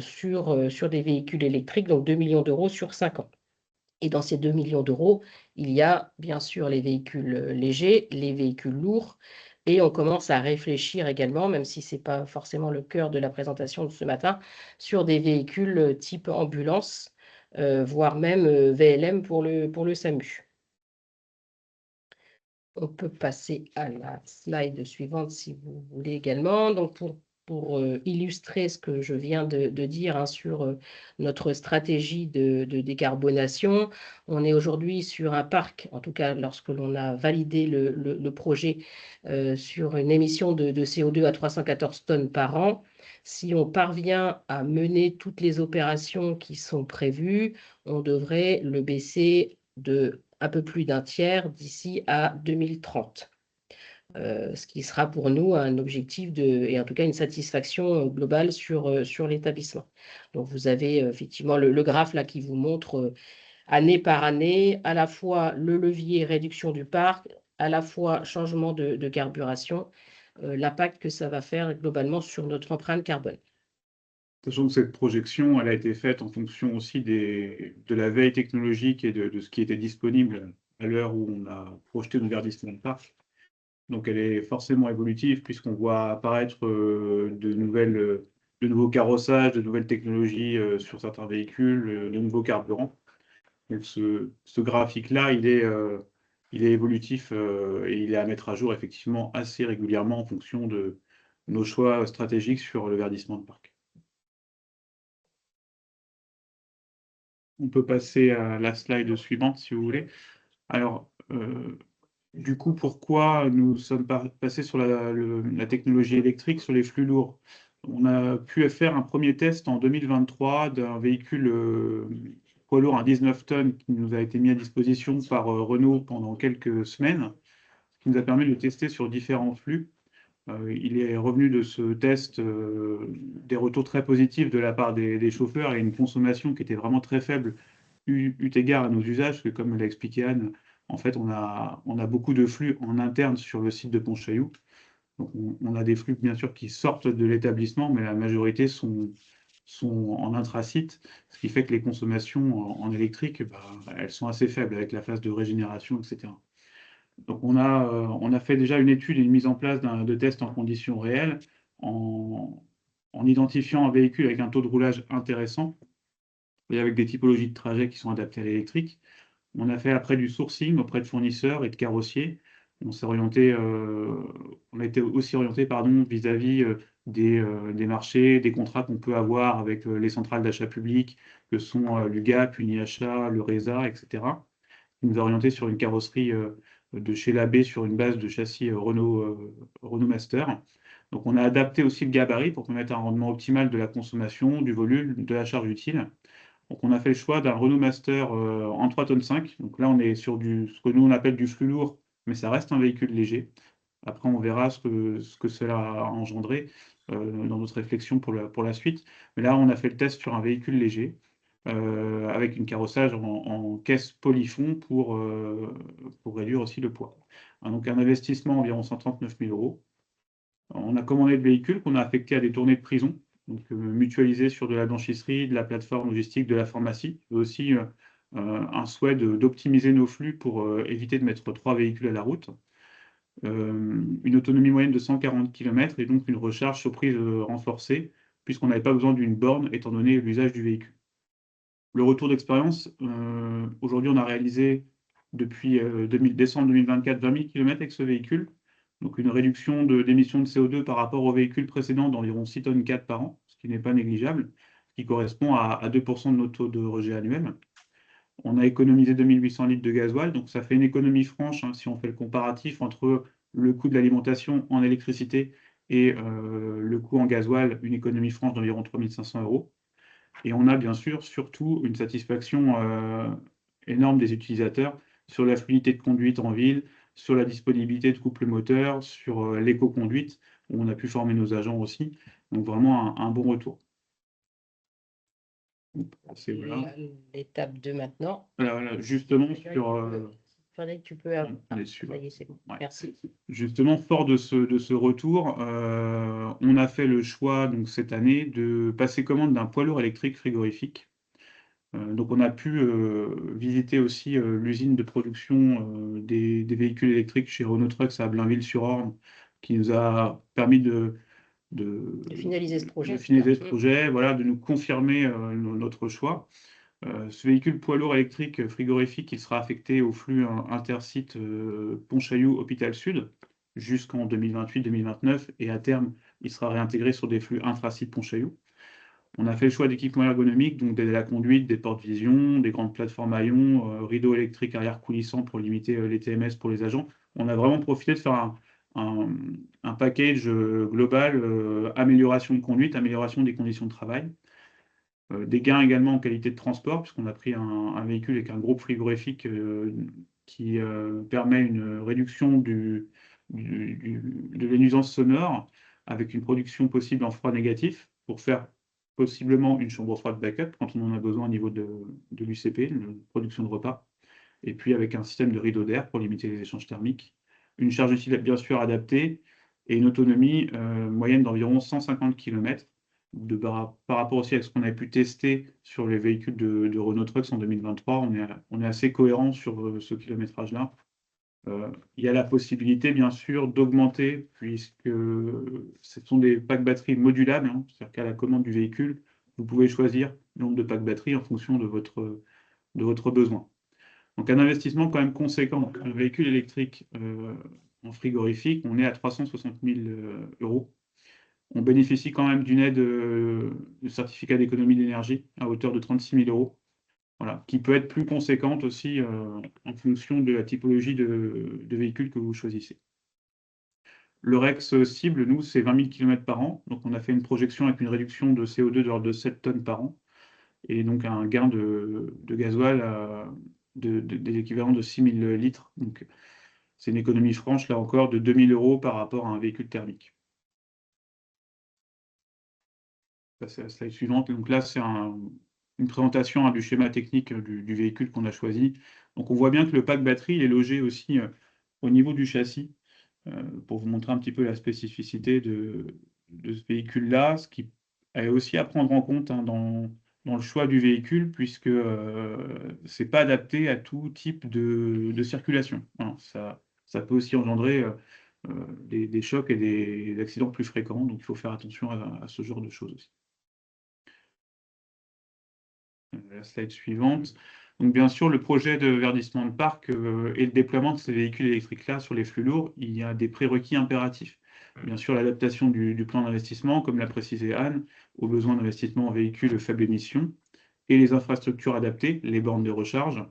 D: Sur des véhicules électriques, donc 2 millions d'euros sur 5 ans. Et dans ces 2 millions d'euros, il y a bien sûr les véhicules légers, les véhicules lourds, et on commence à réfléchir également, même si ce n'est pas forcément le cœur de la présentation de ce matin, sur des véhicules type ambulance, voire même VLM pour le SAMU. On peut passer à la slide suivante si vous voulez également. Donc pour illustrer ce que je viens de dire sur notre stratégie de décarbonation, on est aujourd'hui sur un parc, en tout cas lorsque l'on a validé le projet sur une émission de CO2 à 314 tonnes par an. Si on parvient à mener toutes les opérations qui sont prévues, on devrait le baisser de un peu plus d'un tiers d'ici à 2030. Ce qui sera pour nous un objectif et en tout cas une satisfaction globale sur l'établissement. Donc vous avez effectivement le graphe là qui vous montre année par année à la fois le levier réduction du parc, à la fois changement de carburation, l'impact que ça va faire globalement sur notre empreinte carbone.
E: Sachant que cette projection, elle a été faite en fonction aussi de la veille technologique et de ce qui était disponible à l'heure où on a projeté le verdissement de parc. Donc elle est forcément évolutive puisqu'on voit apparaître de nouveaux carrossages, de nouvelles technologies sur certains véhicules, de nouveaux carburants. Donc ce graphique-là, il est évolutif et il est à mettre à jour effectivement assez régulièrement en fonction de nos choix stratégiques sur le verdissement de parc. On peut passer à la slide suivante, si vous voulez. Alors, du coup, pourquoi nous sommes passés sur la technologie électrique sur les flux lourds? On a pu faire un premier test en 2023 d'un véhicule poids lourd à 19 tonnes qui nous a été mis à disposition par Renault pendant quelques semaines, ce qui nous a permis de le tester sur différents flux. Il est revenu de ce test des retours très positifs de la part des chauffeurs et une consommation qui était vraiment très faible eu égard à nos usages, parce que comme l'a expliqué Anne, en fait, on a beaucoup de flux en interne sur le site de Pontchaillou. Donc on a des flux, bien sûr, qui sortent de l'établissement, mais la majorité sont en intrasite, ce qui fait que les consommations en électrique, elles sont assez faibles avec la phase de régénération, etc. Donc on a fait déjà une étude et une mise en place de tests en conditions réelles en identifiant un véhicule avec un taux de roulage intéressant et avec des typologies de trajets qui sont adaptées à l'électrique. On a fait après du sourcing auprès de fournisseurs et de carrossiers. On a été aussi orienté vis-à-vis des marchés, des contrats qu'on peut avoir avec les centrales d'achat public, que sont l'UGAP, Uniachat, le RESA, etc. On nous a orienté sur une carrosserie de chez Labé sur une base de châssis Renault Master. Donc, on a adapté aussi le gabarit pour permettre un rendement optimal de la consommation, du volume, de la charge utile. Donc, on a fait le choix d'un Renault Master en 3,5 tonnes. Donc là, on est sur ce que nous, on appelle du flux lourd, mais ça reste un véhicule léger. Après, on verra ce que cela a engendré dans notre réflexion pour la suite. Mais là, on a fait le test sur un véhicule léger avec une carrossage en caisse polyfond pour réduire aussi le poids. Donc, un investissement environ 139 000 €. On a commandé le véhicule qu'on a affecté à des tournées de prison, donc mutualisé sur de la blanchisserie, de la plateforme logistique, de la pharmacie, et aussi un souhait d'optimiser nos flux pour éviter de mettre 3 véhicules à la route. Une autonomie moyenne de 140 km et donc une recharge sur prise renforcée, puisqu'on n'avait pas besoin d'une borne étant donné l'usage du véhicule. Le retour d'expérience, aujourd'hui, on a réalisé depuis décembre 2024 20 000 km avec ce véhicule, donc une réduction d'émissions de CO2 par rapport au véhicule précédent d'environ 6,4 tonnes par an, ce qui n'est pas négligeable, ce qui correspond à 2% de notre taux de rejet annuel. On a économisé 2800 litres de gasoil, donc ça fait une économie franche si on fait le comparatif entre le coût de l'alimentation en électricité et le coût en gasoil, une économie franche d'environ 3500 €. Et on a bien sûr surtout une satisfaction énorme des utilisateurs sur la fluidité de conduite en ville, sur la disponibilité de couple moteur, sur l'éco-conduite, où on a pu former nos agents aussi. Donc vraiment un bon retour.
D: Voilà. L'étape 2 maintenant.
E: Voilà, justement sur...
D: Fallait que tu peux...
E: Ça
D: y est, c'est bon.
E: Ouais.
D: Merci.
E: Justement, fort de ce retour, on a fait le choix donc, cette année de passer commande d'un poids lourd électrique frigorifique. Donc on a pu visiter aussi l'usine de production des véhicules électriques chez Renault Trucks à Blainville-sur-Orne, qui nous a permis de
D: finaliser ce projet.
E: Voilà, de nous confirmer notre choix. Ce véhicule poids lourd électrique frigorifique, il sera affecté au flux intercite Pontchaillou-Hôpital Sud jusqu'en 2028-2029 et à terme, il sera réintégré sur des flux intracite Pontchaillou. On a fait le choix d'équipements ergonomiques, donc d'aider à la conduite, des portes-vision, des grandes plateformes à ions, rideaux électriques arrière coulissants pour limiter les TMS pour les agents. On a vraiment profité de faire un package global, amélioration de conduite, amélioration des conditions de travail. Des gains également en qualité de transport, puisqu'on a pris un véhicule avec un groupe frigorifique qui permet une réduction de la nuisance sonore avec une production possible en froid négatif pour faire possiblement une chambre froide backup quand on en a besoin au niveau de l'UCP, de production de repas, et puis avec un système de rideau d'air pour limiter les échanges thermiques, une charge utile bien sûr adaptée et une autonomie moyenne d'environ 150 km. Par rapport aussi à ce qu'on a pu tester sur les véhicules de Renault Trucks en 2023, on est assez cohérent sur ce kilométrage-là. Il y a la possibilité, bien sûr, d'augmenter, puisque ce sont des packs batteries modulables, c'est-à-dire qu'à la commande du véhicule, vous pouvez choisir le nombre de packs batteries en fonction de votre besoin. Donc un investissement quand même conséquent. Donc, un véhicule électrique en frigorifique, on est à 360 000 €. On bénéficie quand même d'une aide de certificat d'économie d'énergie à hauteur de 36 000 €. Voilà, qui peut être plus conséquente aussi en fonction de la typologie de véhicule que vous choisissez. Le REX cible, nous, c'est 20 000 km par an. Donc, on a fait une projection avec une réduction de CO2 de l'ordre de 7 tonnes par an. Et donc, un gain de gasoil des équivalents de 6 000 litres. Donc, c'est une économie franche, là encore, de 2 000 € par rapport à un véhicule thermique. C'est la slide suivante. Donc là, c'est une présentation du schéma technique du véhicule qu'on a choisi. Donc on voit bien que le pack batterie il est logé aussi au niveau du châssis, pour vous montrer un petit peu la spécificité de ce véhicule-là, ce qui est aussi à prendre en compte dans le choix du véhicule, puisque ce n'est pas adapté à tout type de circulation. Ça peut aussi engendrer des chocs et des accidents plus fréquents, donc il faut faire attention à ce genre de choses aussi. La slide suivante. Donc, bien sûr, le projet de verdissement de parc et le déploiement de ces véhicules électriques-là sur les flux lourds, il y a des prérequis impératifs. Bien sûr, l'adaptation du plan d'investissement, comme l'a précisé Anne, aux besoins d'investissement en véhicules faible émission et les infrastructures adaptées, les bornes de recharge.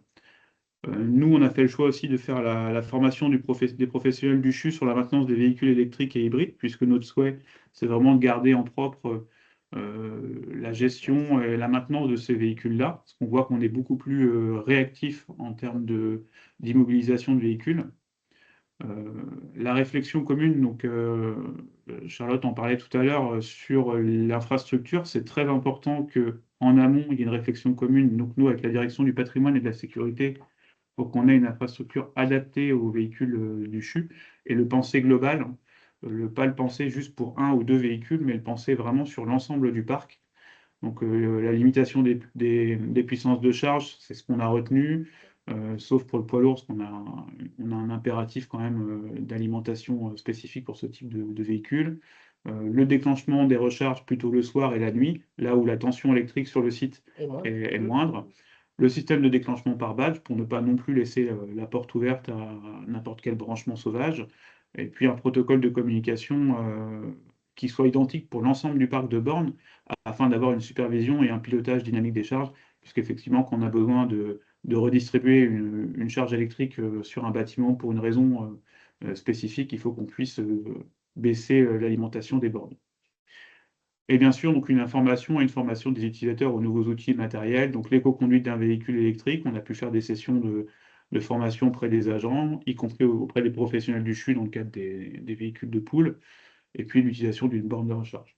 E: Nous, on a fait le choix aussi de faire la formation des professionnels du CHU sur la maintenance des véhicules électriques et hybrides, puisque notre souhait, c'est vraiment de garder en propre la gestion et la maintenance de ces véhicules-là, parce qu'on voit qu'on est beaucoup plus réactif en termes d'immobilisation de véhicules. La réflexion commune, donc Charlotte en parlait tout à l'heure, sur l'infrastructure, c'est très important qu'en amont, il y ait une réflexion commune. Donc nous, avec la direction du patrimoine et de la sécurité, pour qu'on ait une infrastructure adaptée aux véhicules du CHU et le penser global, pas le penser juste pour un ou deux véhicules, mais le penser vraiment sur l'ensemble du parc. Donc la limitation des puissances de charge, c'est ce qu'on a retenu, sauf pour le poids lourd, parce on a un impératif quand même d'alimentation spécifique pour ce type de véhicule. Le déclenchement des recharges plutôt le soir et la nuit, là où la tension électrique sur le site est moindre. Le système de déclenchement par badge, pour ne pas non plus laisser la porte ouverte à n'importe quel branchement sauvage. Et puis un protocole de communication qui soit identique pour l'ensemble du parc de bornes, afin d'avoir une supervision et un pilotage dynamique des charges, puisqu'effectivement, quand on a besoin de redistribuer une charge électrique sur un bâtiment pour une raison spécifique, il faut qu'on puisse baisser l'alimentation des bornes. Et bien sûr, donc une information et une formation des utilisateurs aux nouveaux outils et matériels. Donc l'éco-conduite d'un véhicule électrique, on a pu faire des sessions de formation auprès des agents, y compris auprès des professionnels du CHU dans le cadre des véhicules de pool, et puis l'utilisation d'une borne de recharge.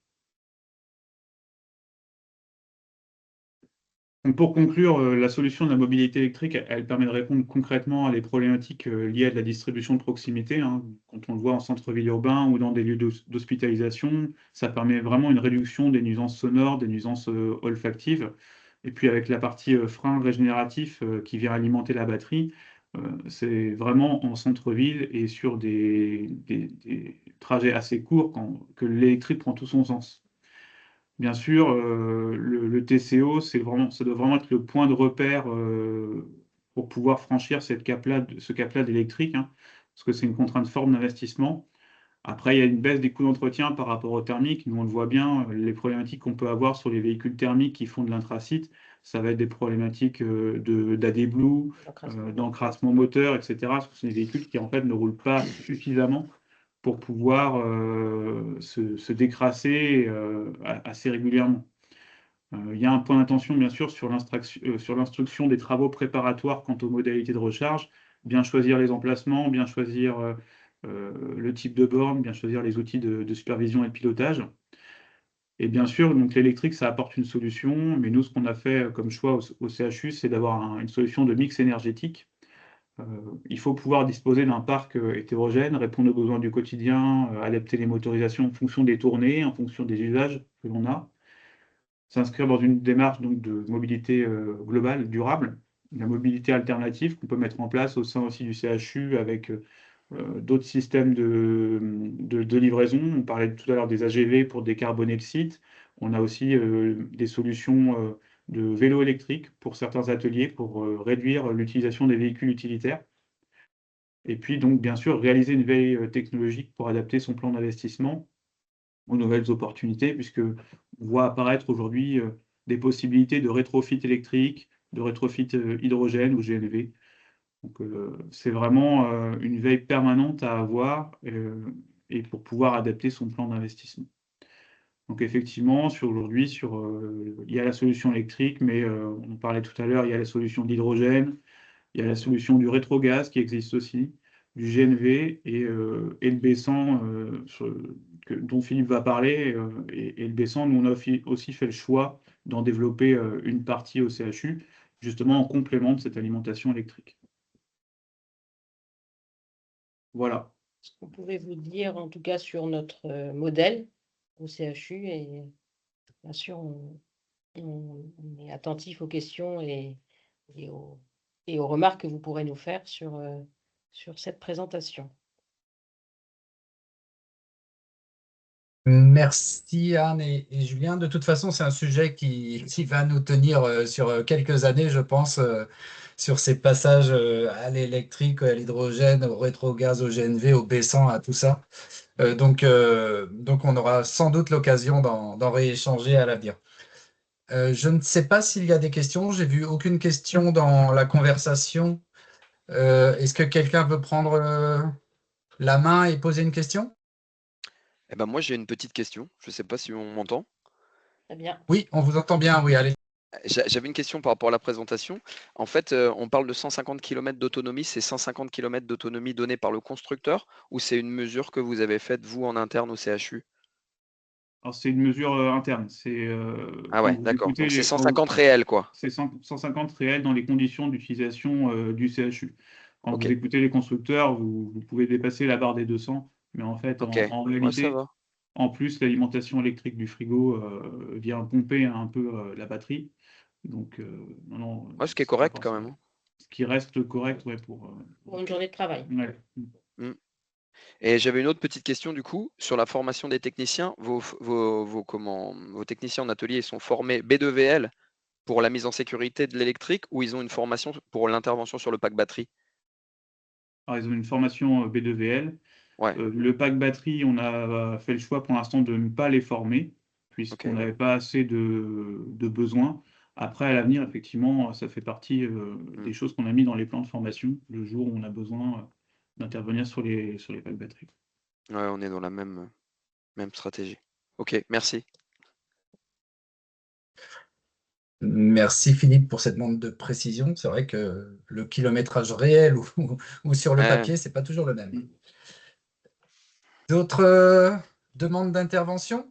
E: Donc pour conclure, la solution de la mobilité électrique, elle permet de répondre concrètement à des problématiques liées à de la distribution de proximité, hein. Quand on le voit en centre-ville urbain ou dans des lieux d'hospitalisation, ça permet vraiment une réduction des nuisances sonores, des nuisances olfactives. Et puis avec la partie frein régénératif qui vient alimenter la batterie, c'est vraiment en centre-ville et sur des trajets assez courts que l'électrique prend tout son sens. Bien sûr, le TCO, ça doit vraiment être le point de repère pour pouvoir franchir ce cap-là d'électrique, hein, parce que c'est une contrainte forte d'investissement. Après, il y a une baisse des coûts d'entretien par rapport au thermique. Nous, on le voit bien, les problématiques qu'on peut avoir sur les véhicules thermiques qui font de l'intracite, ça va être des problématiques d'AD-Blue, d'encrassement moteur, etc. Parce que ce sont des véhicules qui, en fait, ne roulent pas suffisamment pour pouvoir se décrasser assez régulièrement. Il y a un point d'attention, bien sûr, sur l'instruction des travaux préparatoires quant aux modalités de recharge, bien choisir les emplacements, bien choisir le type de borne, bien choisir les outils de supervision et de pilotage. Et bien sûr, donc l'électrique, ça apporte une solution, mais nous, ce qu'on a fait comme choix au CHU, c'est d'avoir une solution de mix énergétique. Il faut pouvoir disposer d'un parc hétérogène, répondre aux besoins du quotidien, adapter les motorisations en fonction des tournées, en fonction des usages que l'on a, s'inscrire dans une démarche donc, de mobilité globale, durable, la mobilité alternative qu'on peut mettre en place au sein aussi du CHU avec d'autres systèmes de livraison. On parlait tout à l'heure des AGV pour décarboner le site. On a aussi des solutions de vélo électrique pour certains ateliers pour réduire l'utilisation des véhicules utilitaires. Et puis donc bien sûr réaliser une veille technologique pour adapter son plan d'investissement aux nouvelles opportunités, puisque on voit apparaître aujourd'hui des possibilités de rétrofit électrique, de rétrofit hydrogène ou GNV. Donc c'est vraiment une veille permanente à avoir et pour pouvoir adapter son plan d'investissement. Donc effectivement, aujourd'hui, il y a la solution électrique, mais on parlait tout à l'heure, il y a la solution d'hydrogène, il y a la solution du rétrogaz qui existe aussi, du GNV et le B100 dont Philippe va parler. Et le B100, nous, on a aussi fait le choix d'en développer une partie au CHU, justement en complément de cette alimentation électrique. Voilà.
D: Ce qu'on pourrait vous dire, en tout cas, sur notre modèle au CHU, et bien sûr, on est attentif aux questions et aux remarques que vous pourrez nous faire sur cette présentation.
A: Merci Anne et Julien. De toute façon, c'est un sujet qui va nous tenir sur quelques années, je pense, sur ces passages à l'électrique, à l'hydrogène, au rétrogaz, au GNV, au B100, à tout ça. Donc, on aura sans doute l'occasion d'en rééchanger à l'avenir. Je ne sais pas s'il y a des questions. J'ai vu aucune question dans la conversation. Est-ce que quelqu'un veut prendre la main et poser une question?
F: Eh ben moi, j'ai une petite question. Je ne sais pas si on m'entend.
D: Très bien.
A: Oui, on vous entend bien, oui, allez.
F: J'avais une question par rapport à la présentation. En fait, on parle de 150 km d'autonomie. C'est 150 km d'autonomie donnée par le constructeur ou c'est une mesure que vous avez faite, vous, en interne au CHU?
E: Alors, c'est une mesure interne.
F: Ah
E: Quand
F: ouais,
E: vous
F: d'accord.
E: écoutez
F: Donc c'est 150 réels, quoi.
E: c'est 150 réels dans les conditions d'utilisation du CHU. Quand
F: Ok,
E: vous écoutez les constructeurs, vous pouvez dépasser la barre des 200, mais en fait,
F: ok.
E: en
F: Ouais, ça
E: réalité,
F: va.
E: en plus, l'alimentation électrique du frigo vient pomper un peu la batterie. Donc, non, non,
F: Ouais, ce qui est
E: c'est pas
F: correct quand même,
E: forcément.
F: hein.
E: Ce qui reste correct, ouais,
D: Pour une journée de travail.
E: ouais.
F: Mm. Et j'avais une autre petite question du coup sur la formation des techniciens. Vos techniciens en atelier ils sont formés B2VL pour la mise en sécurité de l'électrique ou ils ont une formation pour l'intervention sur le pack batterie?
E: Alors, ils ont une formation B2VL.
F: Ouais,
E: Le pack batterie, on a fait le choix pour l'instant de ne pas les former,
F: ok.
E: puisqu'on n'avait pas assez de besoins. Après, à l'avenir, effectivement, ça fait partie
F: Mm.
E: des choses qu'on a mis dans les plans de formation, le jour où on a besoin d'intervenir sur les packs batterie.
F: Ouais, on est dans la même stratégie. Ok, merci.
A: Merci Philippe pour cette demande de précision. C'est vrai que le kilométrage réel ou sur le
F: Ouais.
A: papier, c'est pas toujours le même.
E: Mm.
A: D'autres demandes d'intervention?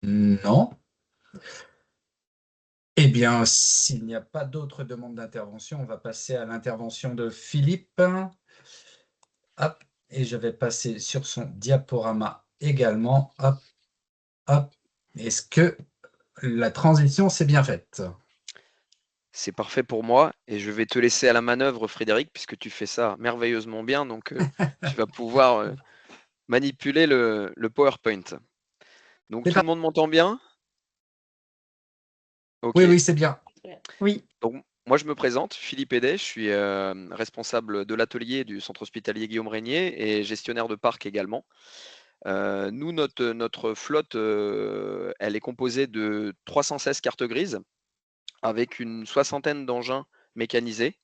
A: Non. Eh bien, s'il n'y a pas d'autres demandes d'intervention, on va passer à l'intervention de Philippe. Hop, et je vais passer sur son diaporama également. Hop, hop. Est-ce que la transition s'est bien faite?
F: C'est parfait pour moi et je vais te laisser à la manœuvre, Frédéric, puisque tu fais ça merveilleusement bien. Donc, tu vas pouvoir manipuler le PowerPoint. Donc,
A: C'est
F: tout
A: pas-
F: le monde m'entend bien?
A: Oui,
F: Ok.
A: oui, c'est bien.
C: Oui,
F: Donc, moi, je me présente, Philippe Hédet, je suis responsable de l'atelier du centre hospitalier Guillaume Régnier et gestionnaire de parc également. Nous, notre flotte, elle est composée de 316 cartes grises avec une soixantaine d'engins mécanisés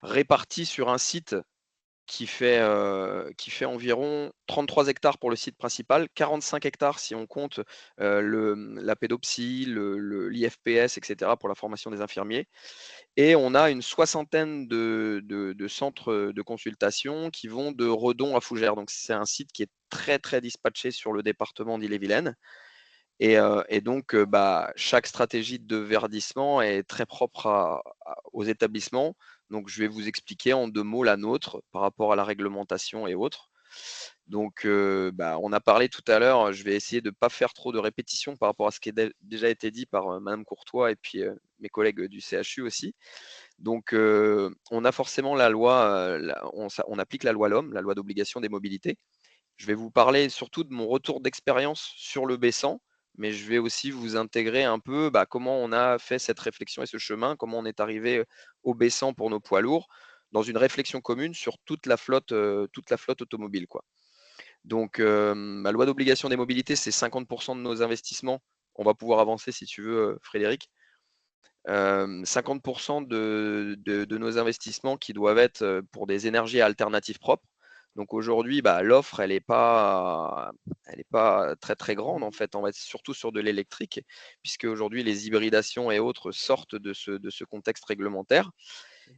F: répartis sur un site qui fait environ 33 hectares pour le site principal, 45 hectares si on compte la pédopsie, l'IFPS, etc. pour la formation des infirmiers. Et on a une soixantaine de centres de consultation qui vont de Redon à Fougères. Donc c'est un site qui est très très dispatché sur le département d'Ille-et-Vilaine. Et donc, chaque stratégie de verdissement est très propre aux établissements. Donc, je vais vous expliquer en 2 mots la nôtre par rapport à la réglementation et autres. Donc, on a parlé tout à l'heure, je vais essayer de ne pas faire trop de répétitions par rapport à ce qui a déjà été dit par Madame Courtois et puis mes collègues du CHU aussi. Donc, on a forcément la loi, on applique la loi LOM, la loi d'obligation des mobilités. Je vais vous parler surtout de mon retour d'expérience sur le baissant, mais je vais aussi vous intégrer un peu comment on a fait cette réflexion et ce chemin, comment on est arrivé au baissant pour nos poids lourds, dans une réflexion commune sur toute la flotte automobile, quoi. Donc, la loi d'obligation des mobilités, c'est 50% de nos investissements. On va pouvoir avancer si tu veux, Frédéric. 50% de nos investissements qui doivent être pour des énergies alternatives propres. Donc aujourd'hui, l'offre, elle n'est pas très très grande en fait. On va être surtout sur de l'électrique, puisque aujourd'hui les hybridations et autres sortent de ce contexte réglementaire.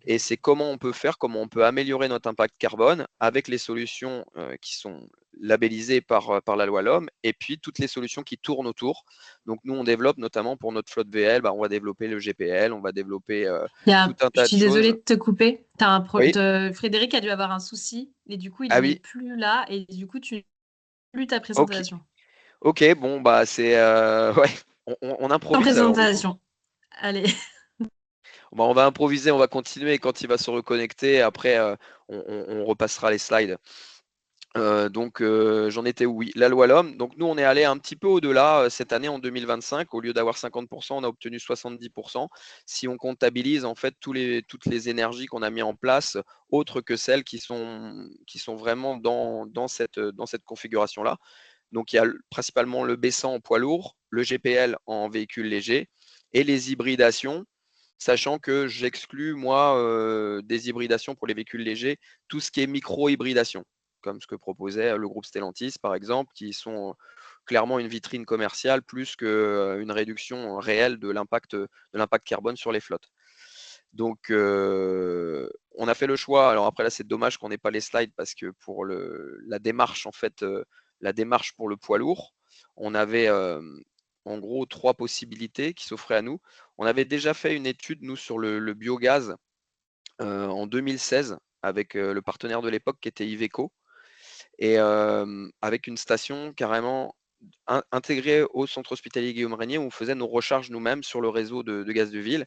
F: Et c'est comment on peut faire, comment on peut améliorer notre impact carbone avec les solutions qui sont labellisées par la loi LOM et puis toutes les solutions qui tournent autour. Donc nous, on développe notamment pour notre flotte VL, on va développer le GPL, on va développer tout un
B: Je
F: tas de
B: suis désolée
F: choses.
B: de te couper.
F: Oui,
B: Frédéric a dû avoir un souci et du coup,
F: ah
B: il n'est
F: oui,
B: plus là et du coup, tu n'as plus ta
F: ok,
B: présentation.
F: ok, bon, c'est... ouais, on
B: Sans
F: improvise alors du coup.
B: présentation. Allez.
F: Bon, on va improviser, on va continuer et quand il va se reconnecter, après, on repassera les slides. Donc, j'en étais où? Oui, la loi LOM. Donc, nous, on est allé un petit peu au-delà cette année en 2025. Au lieu d'avoir 50%, on a obtenu 70%. Si on comptabilise en fait toutes les énergies qu'on a mis en place, autres que celles qui sont vraiment dans cette configuration-là. Donc, il y a principalement le baissant en poids lourd, le GPL en véhicule léger et les hybridations sachant que j'exclus, moi, des hybridations pour les véhicules légers, tout ce qui est micro-hybridation, comme ce que proposait le groupe Stellantis, par exemple, qui sont clairement une vitrine commerciale plus qu'une réduction réelle de l'impact carbone sur les flottes. Donc, on a fait le choix. Alors après, là, c'est dommage qu'on n'ait pas les slides parce que pour la démarche, en fait, la démarche pour le poids lourd, on avait en gros 3 possibilités qui s'offraient à nous. On avait déjà fait une étude, nous, sur le biogaz en 2016 avec le partenaire de l'époque qui était Iveco et avec une station carrément intégrée au centre hospitalier Guillaume Régnier où on faisait nos recharges nous-mêmes sur le réseau de gaz de ville.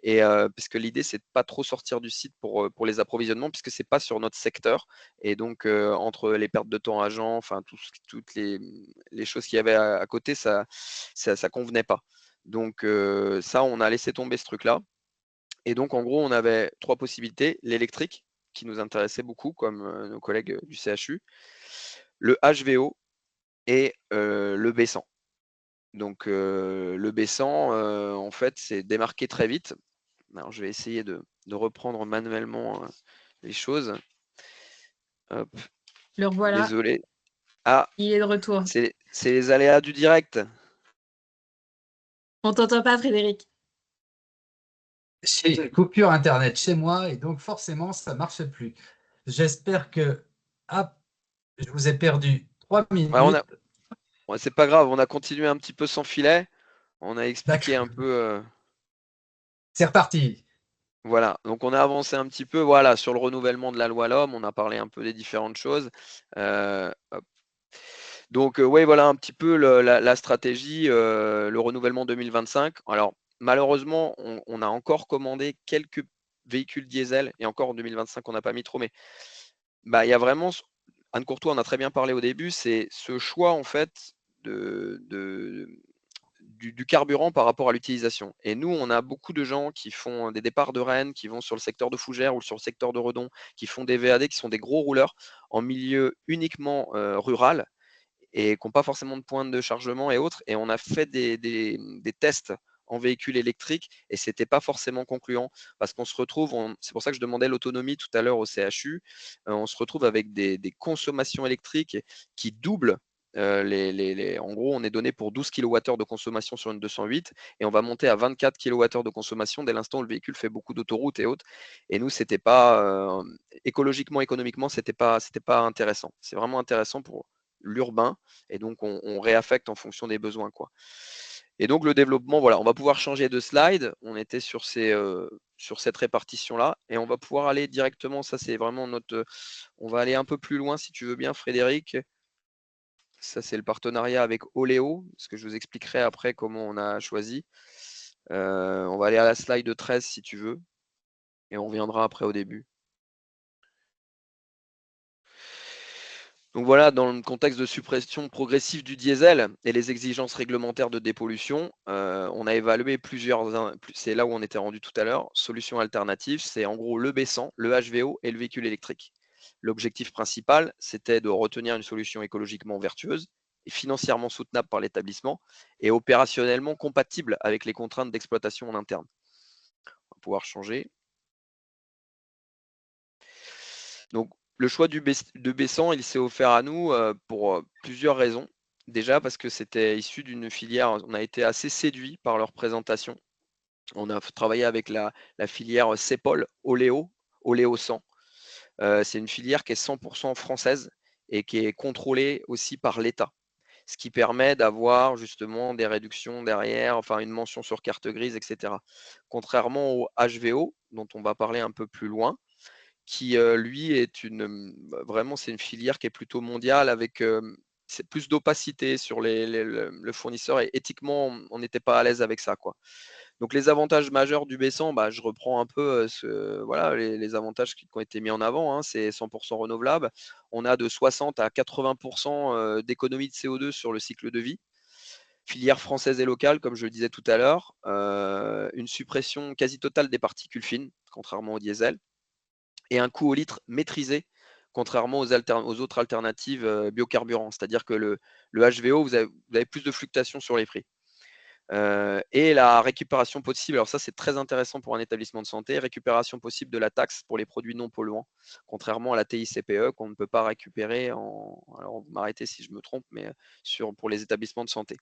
F: Et puisque l'idée, c'est de pas trop sortir du site pour les approvisionnements, puisque c'est pas sur notre secteur. Et donc, entre les pertes de temps agents, enfin, toutes les choses qu'il y avait à côté, ça convenait pas. Donc, ça, on a laissé tomber ce truc-là. Et donc, en gros, on avait 3 possibilités. L'électrique, qui nous intéressait beaucoup, comme nos collègues du CHU, le HVO et le B100. Donc, le B100, en fait, c'est démarqué très vite. Alors, je vais essayer de reprendre manuellement les choses. Hop,
B: Le revoilà,
F: désolé. Ah,
B: il est de retour.
F: c'est les aléas du direct.
B: On t'entend pas, Frédéric.
A: J'ai une coupure Internet chez moi et donc forcément, ça ne marche plus. J'espère que... Ah, je vous ai perdu 3 minutes.
F: Ouais, c'est pas grave, on a continué un petit peu sans filet. On a expliqué
A: D'accord.
F: un peu.
A: C'est reparti.
F: Voilà, donc on a avancé un petit peu voilà, sur le renouvellement de la loi L'Homme, on a parlé un peu des différentes choses. Hop. Donc, oui, voilà un petit peu la stratégie, le renouvellement 2025. Alors, malheureusement, on a encore commandé quelques véhicules diesel, et encore en 2025, on n'a pas mis trop, mais bah, il y a vraiment, Anne Courtois en a très bien parlé au début, c'est ce choix, en fait, du carburant par rapport à l'utilisation. Et nous, on a beaucoup de gens qui font des départs de Rennes, qui vont sur le secteur de Fougères ou sur le secteur de Redon, qui font des VAD, qui sont des gros rouleurs en milieu uniquement rural et qui n'ont pas forcément de points de chargement et autres. Et on a fait des tests en véhicule électrique et c'était pas forcément concluant parce qu'on se retrouve, c'est pour ça que je demandais l'autonomie tout à l'heure au CHU, on se retrouve avec des consommations électriques qui doublent. En gros, on est donné pour 12 kWh de consommation sur une 208 et on va monter à 24 kWh de consommation dès l'instant où le véhicule fait beaucoup d'autoroutes et autres. Et nous, c'était pas écologiquement, économiquement, c'était pas intéressant. C'est vraiment intéressant pour l'urbain et donc on réaffecte en fonction des besoins, quoi. Et donc le développement, voilà, on va pouvoir changer de slide. On était sur cette répartition-là et on va pouvoir aller directement. Ça, c'est vraiment on va aller un peu plus loin si tu veux bien, Frédéric. Ça, c'est le partenariat avec Oléo, ce que je vous expliquerai après comment on a choisi. On va aller à la slide 13 si tu veux et on reviendra après au début. Donc voilà, dans le contexte de suppression progressive du diesel et les exigences réglementaires de dépollution, on a évalué c'est là où on était rendu tout à l'heure, solutions alternatives, c'est en gros le B100, le HVO et le véhicule électrique. L'objectif principal, c'était de retenir une solution écologiquement vertueuse et financièrement soutenable par l'établissement et opérationnellement compatible avec les contraintes d'exploitation en interne. On va pouvoir changer. Donc, le choix de B100, il s'est offert à nous pour plusieurs raisons. Déjà parce que c'était issu d'une filière, on a été assez séduit par leur présentation. On a travaillé avec la filière CEPOL, Oléo 100. C'est une filière qui est 100% française et qui est contrôlée aussi par l'État. Ce qui permet d'avoir justement des réductions derrière, enfin une mention sur carte grise, etc. Contrairement au HVO, dont on va parler un peu plus loin, qui lui est vraiment c'est une filière qui est plutôt mondiale avec c'est plus d'opacité sur le fournisseur et éthiquement on n'était pas à l'aise avec ça, quoi. Donc les avantages majeurs du B100, bah, je reprends un peu voilà, les avantages qui ont été mis en avant, hein, c'est 100% renouvelable. On a de 60 à 80% d'économie de CO2 sur le cycle de vie. Filière française et locale, comme je le disais tout à l'heure, une suppression quasi totale des particules fines, contrairement au diesel et un coût au litre maîtrisé, contrairement aux autres alternatives biocarburants. C'est-à-dire que le HVO, vous avez plus de fluctuations sur les prix. et la récupération possible, alors ça c'est très intéressant pour un établissement de santé, récupération possible de la taxe pour les produits non polluants, contrairement à la TICPE qu'on ne peut pas récupérer alors vous m'arrêtez si je me trompe, mais pour les établissements de santé.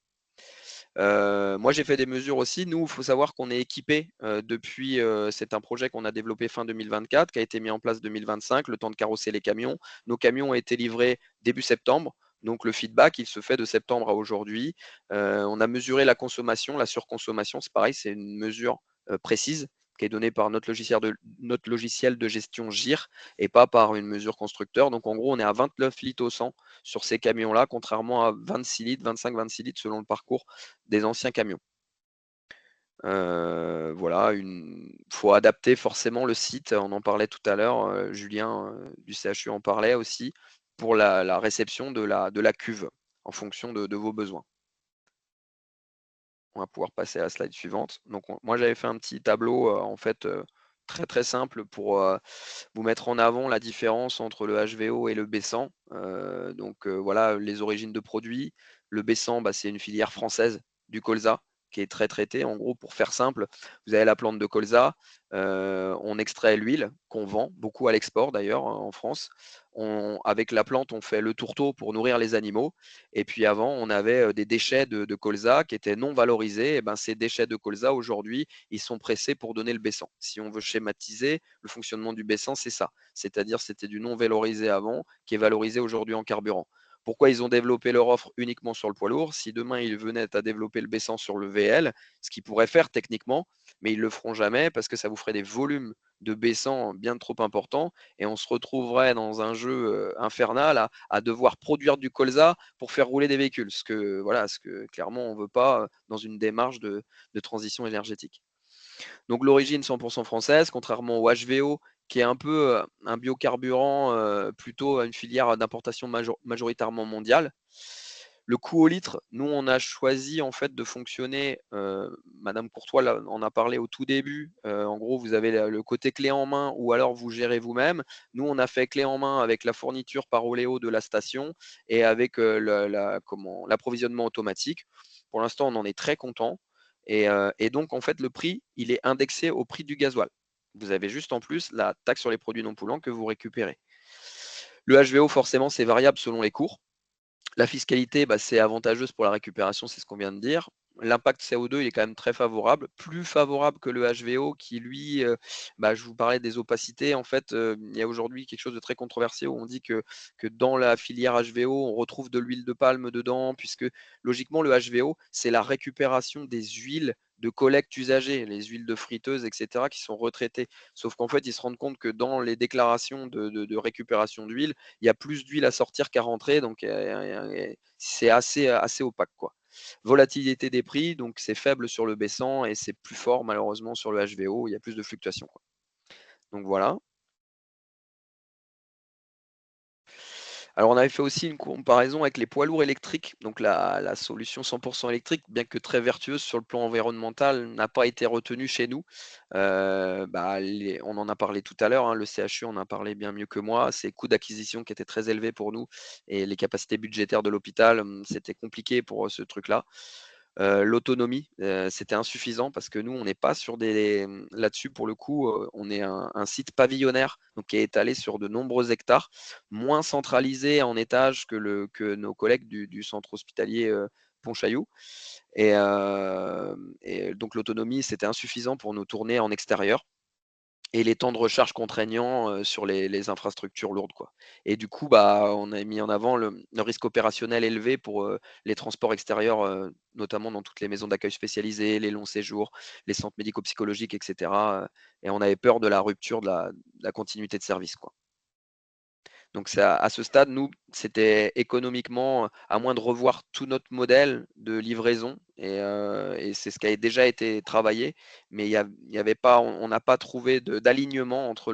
F: Moi, j'ai fait des mesures aussi. Nous, il faut savoir qu'on est équipé depuis, c'est un projet qu'on a développé fin 2024, qui a été mis en place 2025, le temps de carrosser les camions. Nos camions ont été livrés début septembre. Donc le feedback, il se fait de septembre à aujourd'hui. On a mesuré la consommation, la surconsommation, c'est pareil, c'est une mesure précise qui est donnée par notre logiciel de gestion GIR et pas par une mesure constructeur. Donc en gros, on est à 29 litres au 100 sur ces camions-là, contrairement à 26 litres, 25-26 litres selon le parcours des anciens camions. Voilà, faut adapter forcément le site, on en parlait tout à l'heure, Julien du CHU en parlait aussi, pour la réception de la cuve en fonction de vos besoins. On va pouvoir passer à la slide suivante. Donc moi j'avais fait un petit tableau en fait très très simple pour vous mettre en avant la différence entre le HVO et le B100. Donc voilà les origines de produits. Le B100, c'est une filière française du colza qui est très traitée. En gros, pour faire simple, vous avez la plante de colza, on extrait l'huile qu'on vend beaucoup à l'export d'ailleurs en France. Avec la plante, on fait le tourteau pour nourrir les animaux. Et puis avant, on avait des déchets de colza qui étaient non valorisés. Et ben, ces déchets de colza, aujourd'hui, ils sont pressés pour donner le B100. Si on veut schématiser, le fonctionnement du B100, c'est ça. C'est-à-dire c'était du non valorisé avant qui est valorisé aujourd'hui en carburant. Pourquoi ils ont développé leur offre uniquement sur le poids lourd? Si demain ils venaient à développer le B100 sur le VL, ce qu'ils pourraient faire techniquement, mais ils ne le feront jamais parce que ça vous ferait des volumes de B100 bien trop importants et on se retrouverait dans un jeu infernal à devoir produire du colza pour faire rouler des véhicules, ce que clairement on ne veut pas dans une démarche de transition énergétique. Donc l'origine 100% française, contrairement au HVO, qui est un peu un biocarburant, plutôt une filière d'importation majoritairement mondiale. Le coût au litre, nous, on a choisi en fait de fonctionner, Madame Courtois en a parlé au tout début, en gros, vous avez le côté clé en main ou alors vous gérez vous-même. Nous, on a fait clé en main avec la fourniture par Oléo de la station et avec l'approvisionnement automatique. Pour l'instant, on en est très content. Et donc, en fait, le prix, il est indexé au prix du gasoil. Vous avez juste en plus la taxe sur les produits non polluants que vous récupérez. Le HVO, forcément, c'est variable selon les cours. La fiscalité, c'est avantageuse pour la récupération, c'est ce qu'on vient de dire. L'impact CO2, il est quand même très favorable, plus favorable que le HVO qui, lui, je vous parlais des opacités. En fait, il y a aujourd'hui quelque chose de très controversé où on dit que dans la filière HVO, on retrouve de l'huile de palme dedans, puisque logiquement, le HVO, c'est la récupération des huiles de collecte usagées, les huiles de friteuse, etc., qui sont retraitées. Sauf qu'en fait, ils se rendent compte que dans les déclarations de récupération d'huile, il y a plus d'huile à sortir qu'à rentrer, donc c'est assez opaque, quoi. Volatilité des prix, donc c'est faible sur le B100 et c'est plus fort malheureusement sur le HVO, il y a plus de fluctuations, quoi. Donc voilà. Alors on avait fait aussi une comparaison avec les poids lourds électriques, donc la solution 100% électrique, bien que très vertueuse sur le plan environnemental, n'a pas été retenue chez nous. On en a parlé tout à l'heure, hein, le CHU en a parlé bien mieux que moi, ces coûts d'acquisition qui étaient très élevés pour nous et les capacités budgétaires de l'hôpital, c'était compliqué pour ce truc-là. L'autonomie, c'était insuffisant parce que nous, on n'est pas sur là-dessus, pour le coup, on est un site pavillonnaire, donc qui est étalé sur de nombreux hectares, moins centralisé en étage que nos collègues du centre hospitalier Pontchaillou. Et donc l'autonomie, c'était insuffisant pour nous tourner en extérieur. Et les temps de recharge contraignants sur les infrastructures lourdes, quoi. Et du coup, on a mis en avant le risque opérationnel élevé pour les transports extérieurs, notamment dans toutes les maisons d'accueil spécialisées, les longs séjours, les centres médico-psychologiques, etc. Et on avait peur de la rupture de la continuité de service, quoi. Donc à ce stade, nous, c'était économiquement, à moins de revoir tout notre modèle de livraison, et c'est ce qui a déjà été travaillé, mais il y avait pas, on n'a pas trouvé d'alignement entre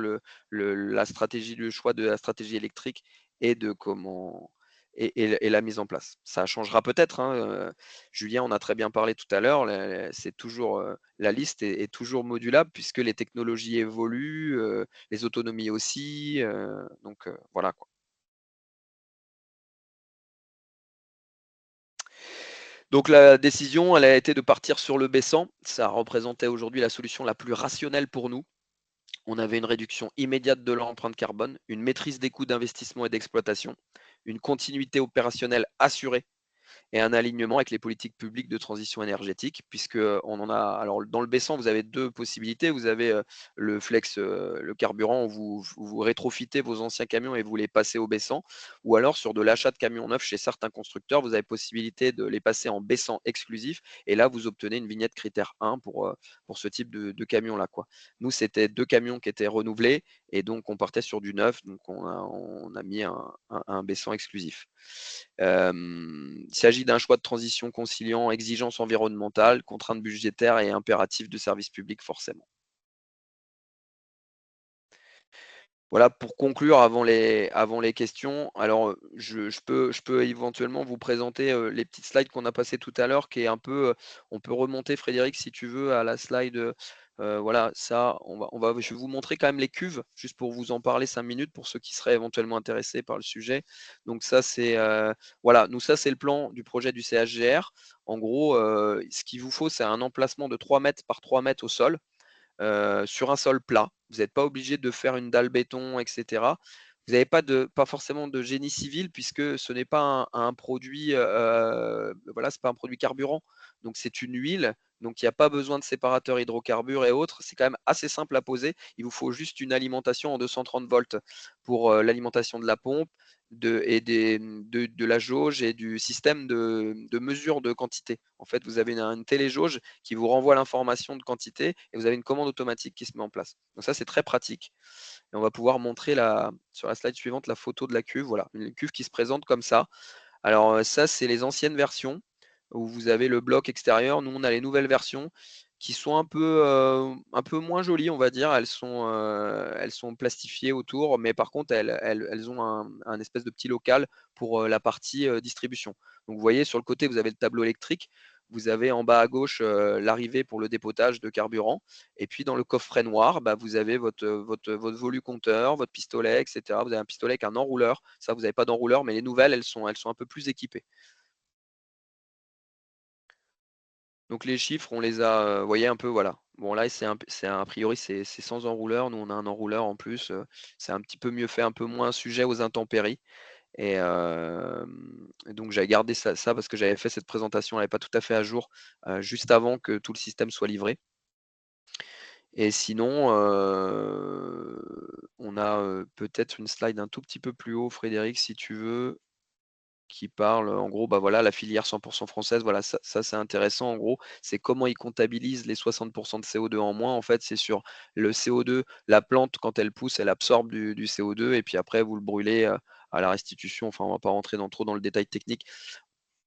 F: la stratégie, le choix de la stratégie électrique et de comment et la mise en place. Ça changera peut-être, hein, Julien, on a très bien parlé tout à l'heure, c'est toujours la liste est toujours modulable puisque les technologies évoluent, les autonomies aussi, donc voilà, quoi. Donc la décision, elle a été de partir sur le baissant. Ça représentait aujourd'hui la solution la plus rationnelle pour nous. On avait une réduction immédiate de l'empreinte carbone, une maîtrise des coûts d'investissement et d'exploitation, une continuité opérationnelle assurée et un alignement avec les politiques publiques de transition énergétique, puisque on en a. Alors dans le baissant, vous avez deux possibilités. Vous avez le flex, le carburant, où vous rétrofitez vos anciens camions et vous les passez au baissant, ou alors sur de l'achat de camions neufs chez certains constructeurs, vous avez possibilité de les passer en baissant exclusif, et là vous obtenez une vignette critère 1 pour ce type de camion là, quoi. Nous, c'était 2 camions qui étaient renouvelés, et donc on partait sur du neuf, donc on a mis un baissant exclusif. Il s'agit d'un choix de transition conciliant exigences environnementales, contraintes budgétaires et impératifs de service public forcément. Voilà, pour conclure avant les questions, alors je peux éventuellement vous présenter les petites slides qu'on a passées tout à l'heure, qui est un peu, on peut remonter Frédéric si tu veux à la slide, voilà, ça, je vais vous montrer quand même les cuves, juste pour vous en parler 5 minutes pour ceux qui seraient éventuellement intéressés par le sujet. Donc ça, c'est voilà, nous ça c'est le plan du projet du CHGR. En gros, ce qu'il vous faut, c'est un emplacement de 3 mètres par 3 mètres au sol, sur un sol plat. Vous n'êtes pas obligé de faire une dalle béton, etc. Vous n'avez pas forcément de génie civil, puisque ce n'est pas un produit, voilà, c'est pas un produit carburant. Donc c'est une huile. Donc il n'y a pas besoin de séparateur hydrocarbures et autres. C'est quand même assez simple à poser. Il vous faut juste une alimentation en 230 volts pour l'alimentation de la pompe de la jauge et du système de mesure de quantité. En fait, vous avez une téléjauge qui vous renvoie l'information de quantité et vous avez une commande automatique qui se met en place. Donc ça, c'est très pratique. Et on va pouvoir montrer sur la slide suivante la photo de la cuve. Voilà, une cuve qui se présente comme ça. Alors ça, c'est les anciennes versions où vous avez le bloc extérieur. Nous, on a les nouvelles versions qui sont un peu moins jolies, on va dire. Elles sont plastifiées autour, mais par contre, elles ont un espèce de petit local pour la partie distribution. Donc, vous voyez, sur le côté, vous avez le tableau électrique. Vous avez en bas à gauche l'arrivée pour le dépotage de carburant. Et puis, dans le coffret noir, vous avez votre volucompteur, votre pistolet, etc. Vous avez un pistolet avec un enrouleur. Ça, vous n'avez pas d'enrouleur, mais les nouvelles, elles sont un peu plus équipées. Donc les chiffres, on les a, vous voyez un peu, voilà. Bon là, a priori, c'est sans enrouleur. Nous, on a un enrouleur en plus. C'est un petit peu mieux fait, un peu moins sujet aux intempéries. Et donc j'avais gardé ça parce que j'avais fait cette présentation, elle n'est pas tout à fait à jour, juste avant que tout le système soit livré. Et sinon, on a peut-être une slide un tout petit peu plus haut, Frédéric, si tu veux, qui parle, en gros, voilà, la filière 100% française, voilà, ça c'est intéressant, en gros, c'est comment ils comptabilisent les 60% de CO2 en moins. En fait, c'est sur le CO2, la plante, quand elle pousse, elle absorbe du CO2, et puis après, vous le brûlez à la restitution. Enfin, on ne va pas rentrer trop dans le détail technique.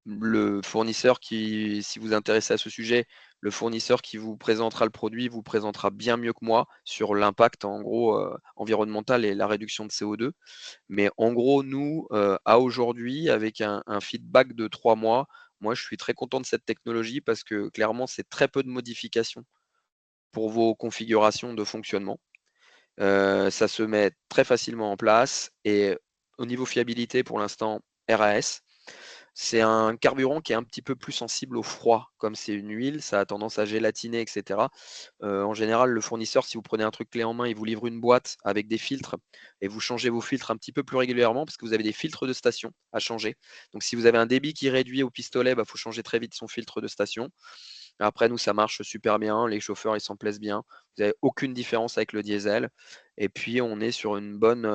F: Le fournisseur si vous intéressez à ce sujet, le fournisseur qui vous présentera le produit vous présentera bien mieux que moi sur l'impact, en gros, environnemental et la réduction de CO2. Mais en gros, nous, à aujourd'hui, avec un feedback de 3 mois, moi, je suis très content de cette technologie parce que clairement, c'est très peu de modifications pour vos configurations de fonctionnement. Ça se met très facilement en place et au niveau fiabilité, pour l'instant, RAS. C'est un carburant qui est un petit peu plus sensible au froid. Comme c'est une huile, ça a tendance à gélatiner, etc. En général, le fournisseur, si vous prenez un truc clé en main, il vous livre une boîte avec des filtres et vous changez vos filtres un petit peu plus régulièrement parce que vous avez des filtres de station à changer. Donc, si vous avez un débit qui réduit au pistolet, il faut changer très vite son filtre de station. Après, nous, ça marche super bien. Les chauffeurs, ils s'en plaisent bien. Vous n'avez aucune différence avec le diesel. Et puis, on est sur une bonne...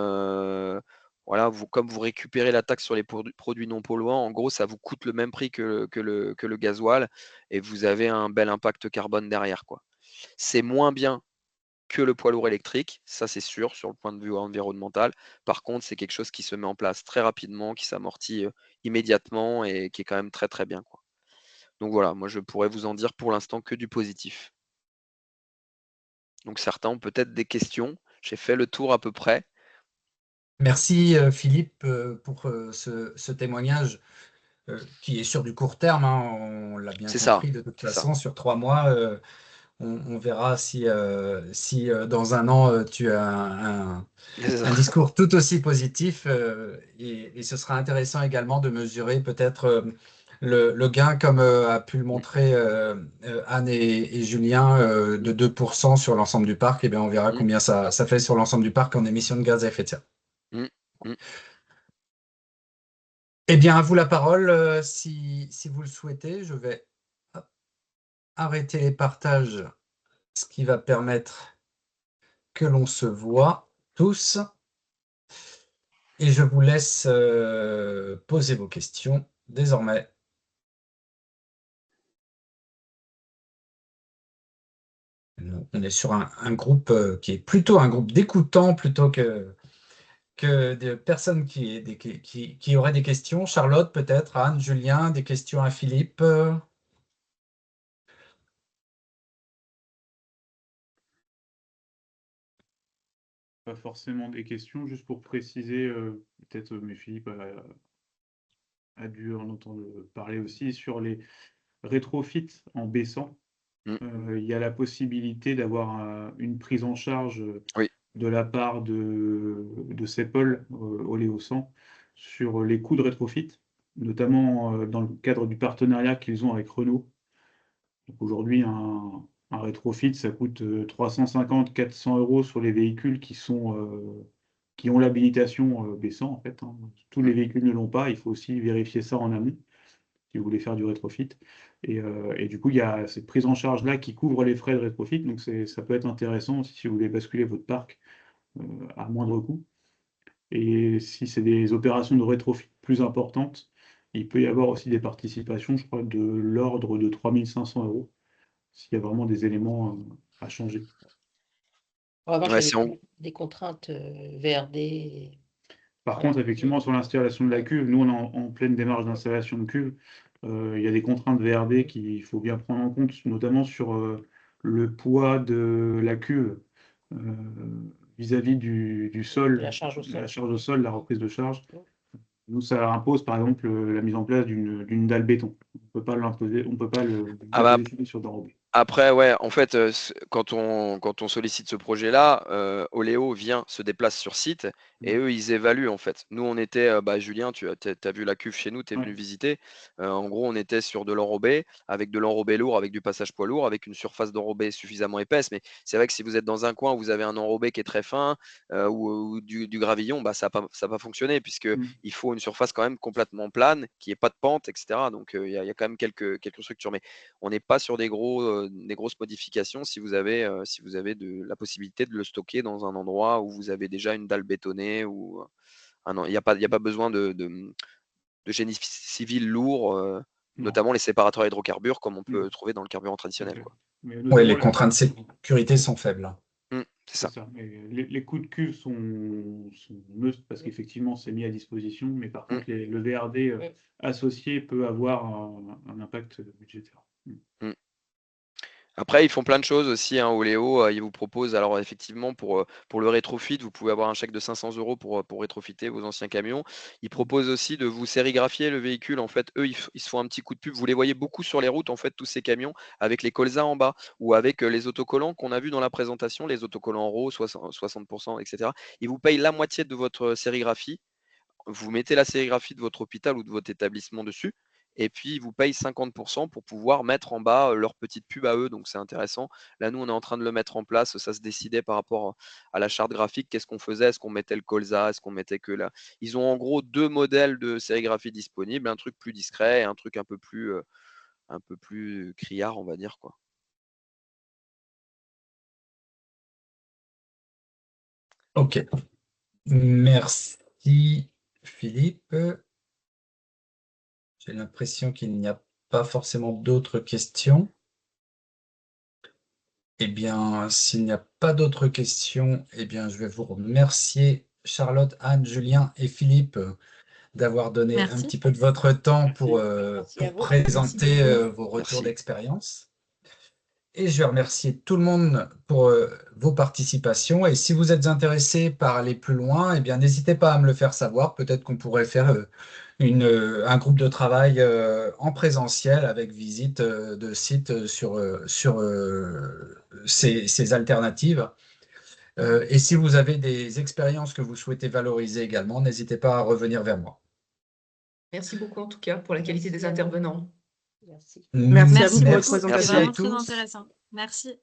F: voilà, comme vous récupérez la taxe sur les produits non polluants, en gros, ça vous coûte le même prix que le gasoil et vous avez un bel impact carbone derrière, quoi. C'est moins bien que le poids lourd électrique, ça c'est sûr, sur le point de vue environnemental. Par contre, c'est quelque chose qui se met en place très rapidement, qui s'amortit immédiatement et qui est quand même très très bien, quoi. Donc voilà, moi je pourrais vous en dire pour l'instant que du positif. Donc certains ont peut-être des questions. J'ai fait le tour à peu près.
A: Merci Philippe pour ce témoignage qui est sur du court terme, hein, on l'a bien
F: C'est ça,
A: compris de toute
F: c'est ça.
A: façon, sur 3 mois. On verra si dans un an, tu as un discours tout aussi positif. Et ce sera intéressant également de mesurer peut-être le gain, comme a pu le montrer Anne et Julien, de 2% sur l'ensemble du parc, eh bien, on verra combien ça fait sur l'ensemble du parc en émissions de gaz à effet de serre.
F: Mm. Mm.
A: Eh bien, à vous la parole, si vous le souhaitez. Je vais arrêter les partages, ce qui va permettre que l'on se voit tous. Et je vous laisse poser vos questions désormais. On est sur un groupe qui est plutôt un groupe d'écoutants plutôt que de personnes qui auraient des questions. Charlotte, peut-être, Anne, Julien, des questions à Philippe.
E: Pas forcément des questions, juste pour préciser, peut-être, mais Philippe a dû en entendre parler aussi, sur les rétrofits en baissant. Il y a la possibilité d'avoir une prise en charge
F: Oui.
E: de la part de CEPOL, Oléo 100, sur les coûts de rétrofit, notamment dans le cadre du partenariat qu'ils ont avec Renault. Aujourd'hui, un rétrofit, ça coûte 350-400 € sur les véhicules qui ont l'habilitation baissant, en fait, hein. Tous les véhicules ne l'ont pas, il faut aussi vérifier ça en amont, si vous voulez faire du rétrofit. Et du coup, il y a cette prise en charge-là qui couvre les frais de rétrofit, donc ça peut être intéressant aussi si vous voulez basculer votre parc à moindre coût. Et si c'est des opérations de rétrofit plus importantes, il peut y avoir aussi des participations, je crois, de l'ordre de 3500 € s'il y a vraiment des éléments à changer.
D: En revanche,
F: Ouais,
D: il y
F: c'est
D: a
F: en-
D: des contraintes VRD.
E: Par
D: Voilà.
E: contre, effectivement, sur l'installation de la cuve, nous, on est en pleine démarche d'installation de cuve. Il y a des contraintes VRD qu'il faut bien prendre en compte, notamment sur le poids de la cuve vis-à-vis du sol,
D: La charge au sol.
E: la charge au sol, la reprise de charge. Nous, ça impose, par exemple, la mise en place d'une dalle béton. On ne peut pas l'imposer, on ne peut pas le
F: Ah bah,
E: décider sur d'enrobé.
F: Après, ouais, en fait, quand on sollicite ce projet-là, Oléo vient, se déplace sur site et eux, ils évaluent en fait. Nous, on était, Julien, tu as vu la cuve chez nous, tu es venu
E: Ouais.
F: visiter. En gros, on était sur de l'enrobé, avec de l'enrobé lourd, avec du passage poids lourd, avec une surface d'enrobé suffisamment épaisse. Mais c'est vrai que si vous êtes dans un coin où vous avez un enrobé qui est très fin ou du gravillon, ça n'a pas fonctionné puisque il faut une surface quand même complètement plane, qui n'ait pas de pente, etc. Donc, il y a quand même quelques structures. Mais on n'est pas sur des grosses modifications si vous avez la possibilité de le stocker dans un endroit où vous avez déjà une dalle bétonnée ou il n'y a pas besoin de génie civil lourd, notamment les séparateurs à hydrocarbures comme on peut trouver dans le carburant traditionnel, quoi.
E: Mais
A: Oui,
E: notamment
A: les contraintes de sécurité sont faibles.
F: C'est
E: c'est
F: ça.
E: ça. Mais les coûts de cuve sont neutres parce qu'effectivement, c'est mis à disposition. Mais par contre, le VRD associé peut avoir un impact budgétaire.
F: Après, ils font plein de choses aussi, hein, Oléo. Ils vous proposent, alors effectivement, pour le rétrofit, vous pouvez avoir un chèque de 500 € pour rétrofiter vos anciens camions. Ils proposent aussi de vous sérigraphier le véhicule. En fait, eux, ils se font un petit coup de pub. Vous les voyez beaucoup sur les routes, en fait, tous ces camions, avec les colzas en bas ou avec les autocollants qu'on a vus dans la présentation, les autocollants RAW, 60%, etc. Ils vous payent la moitié de votre sérigraphie. Vous mettez la sérigraphie de votre hôpital ou de votre établissement dessus, et puis ils vous payent 50% pour pouvoir mettre en bas leur petite pub à eux. Donc c'est intéressant. Là, nous, on est en train de le mettre en place. Ça se décidait par rapport à la charte graphique. Qu'est-ce qu'on faisait? Est-ce qu'on mettait le colza? Est-ce qu'on mettait que là? Ils ont en gros deux modèles de sérigraphie disponibles, un truc plus discret et un truc un peu plus criard, on va dire, quoi.
A: Ok. Merci, Philippe. J'ai l'impression qu'il n'y a pas forcément d'autres questions. Eh bien, s'il n'y a pas d'autres questions, eh bien, je vais vous remercier, Charlotte, Anne, Julien et Philippe, d'avoir donné un
B: Merci.
A: petit peu de votre temps pour
D: Merci à vous.
A: présenter vos retours
F: Merci.
A: d'expérience. Et je vais remercier tout le monde pour vos participations. Et si vous êtes intéressé par aller plus loin, eh bien, n'hésitez pas à me le faire savoir. Peut-être qu'on pourrait faire un groupe de travail en présentiel avec visite de sites sur ces alternatives. Et si vous avez des expériences que vous souhaitez valoriser également, n'hésitez pas à revenir vers moi.
G: Merci beaucoup en tout cas pour la qualité des
D: Merci à vous.
G: intervenants.
D: Merci.
C: Merci à vous
B: Merci
C: pour votre
B: beaucoup. C'était
C: présentation.
A: à
B: vraiment très
A: tous.
B: intéressant. Merci.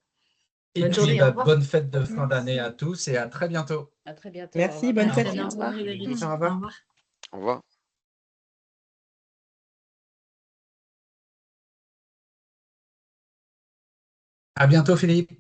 A: Et
G: Bonne
A: puis,
G: journée, au revoir.
A: bonne fête de fin d'année
D: Merci.
A: à tous et à très bientôt.
D: À très bientôt.
C: Merci,
D: Au revoir.
C: bonne
B: Merci,
C: fête.
B: à
D: Au
B: bientôt,
D: revoir.
B: Frédéric.
C: Au revoir.
B: Au revoir.
F: Au revoir.
A: À bientôt, Philippe.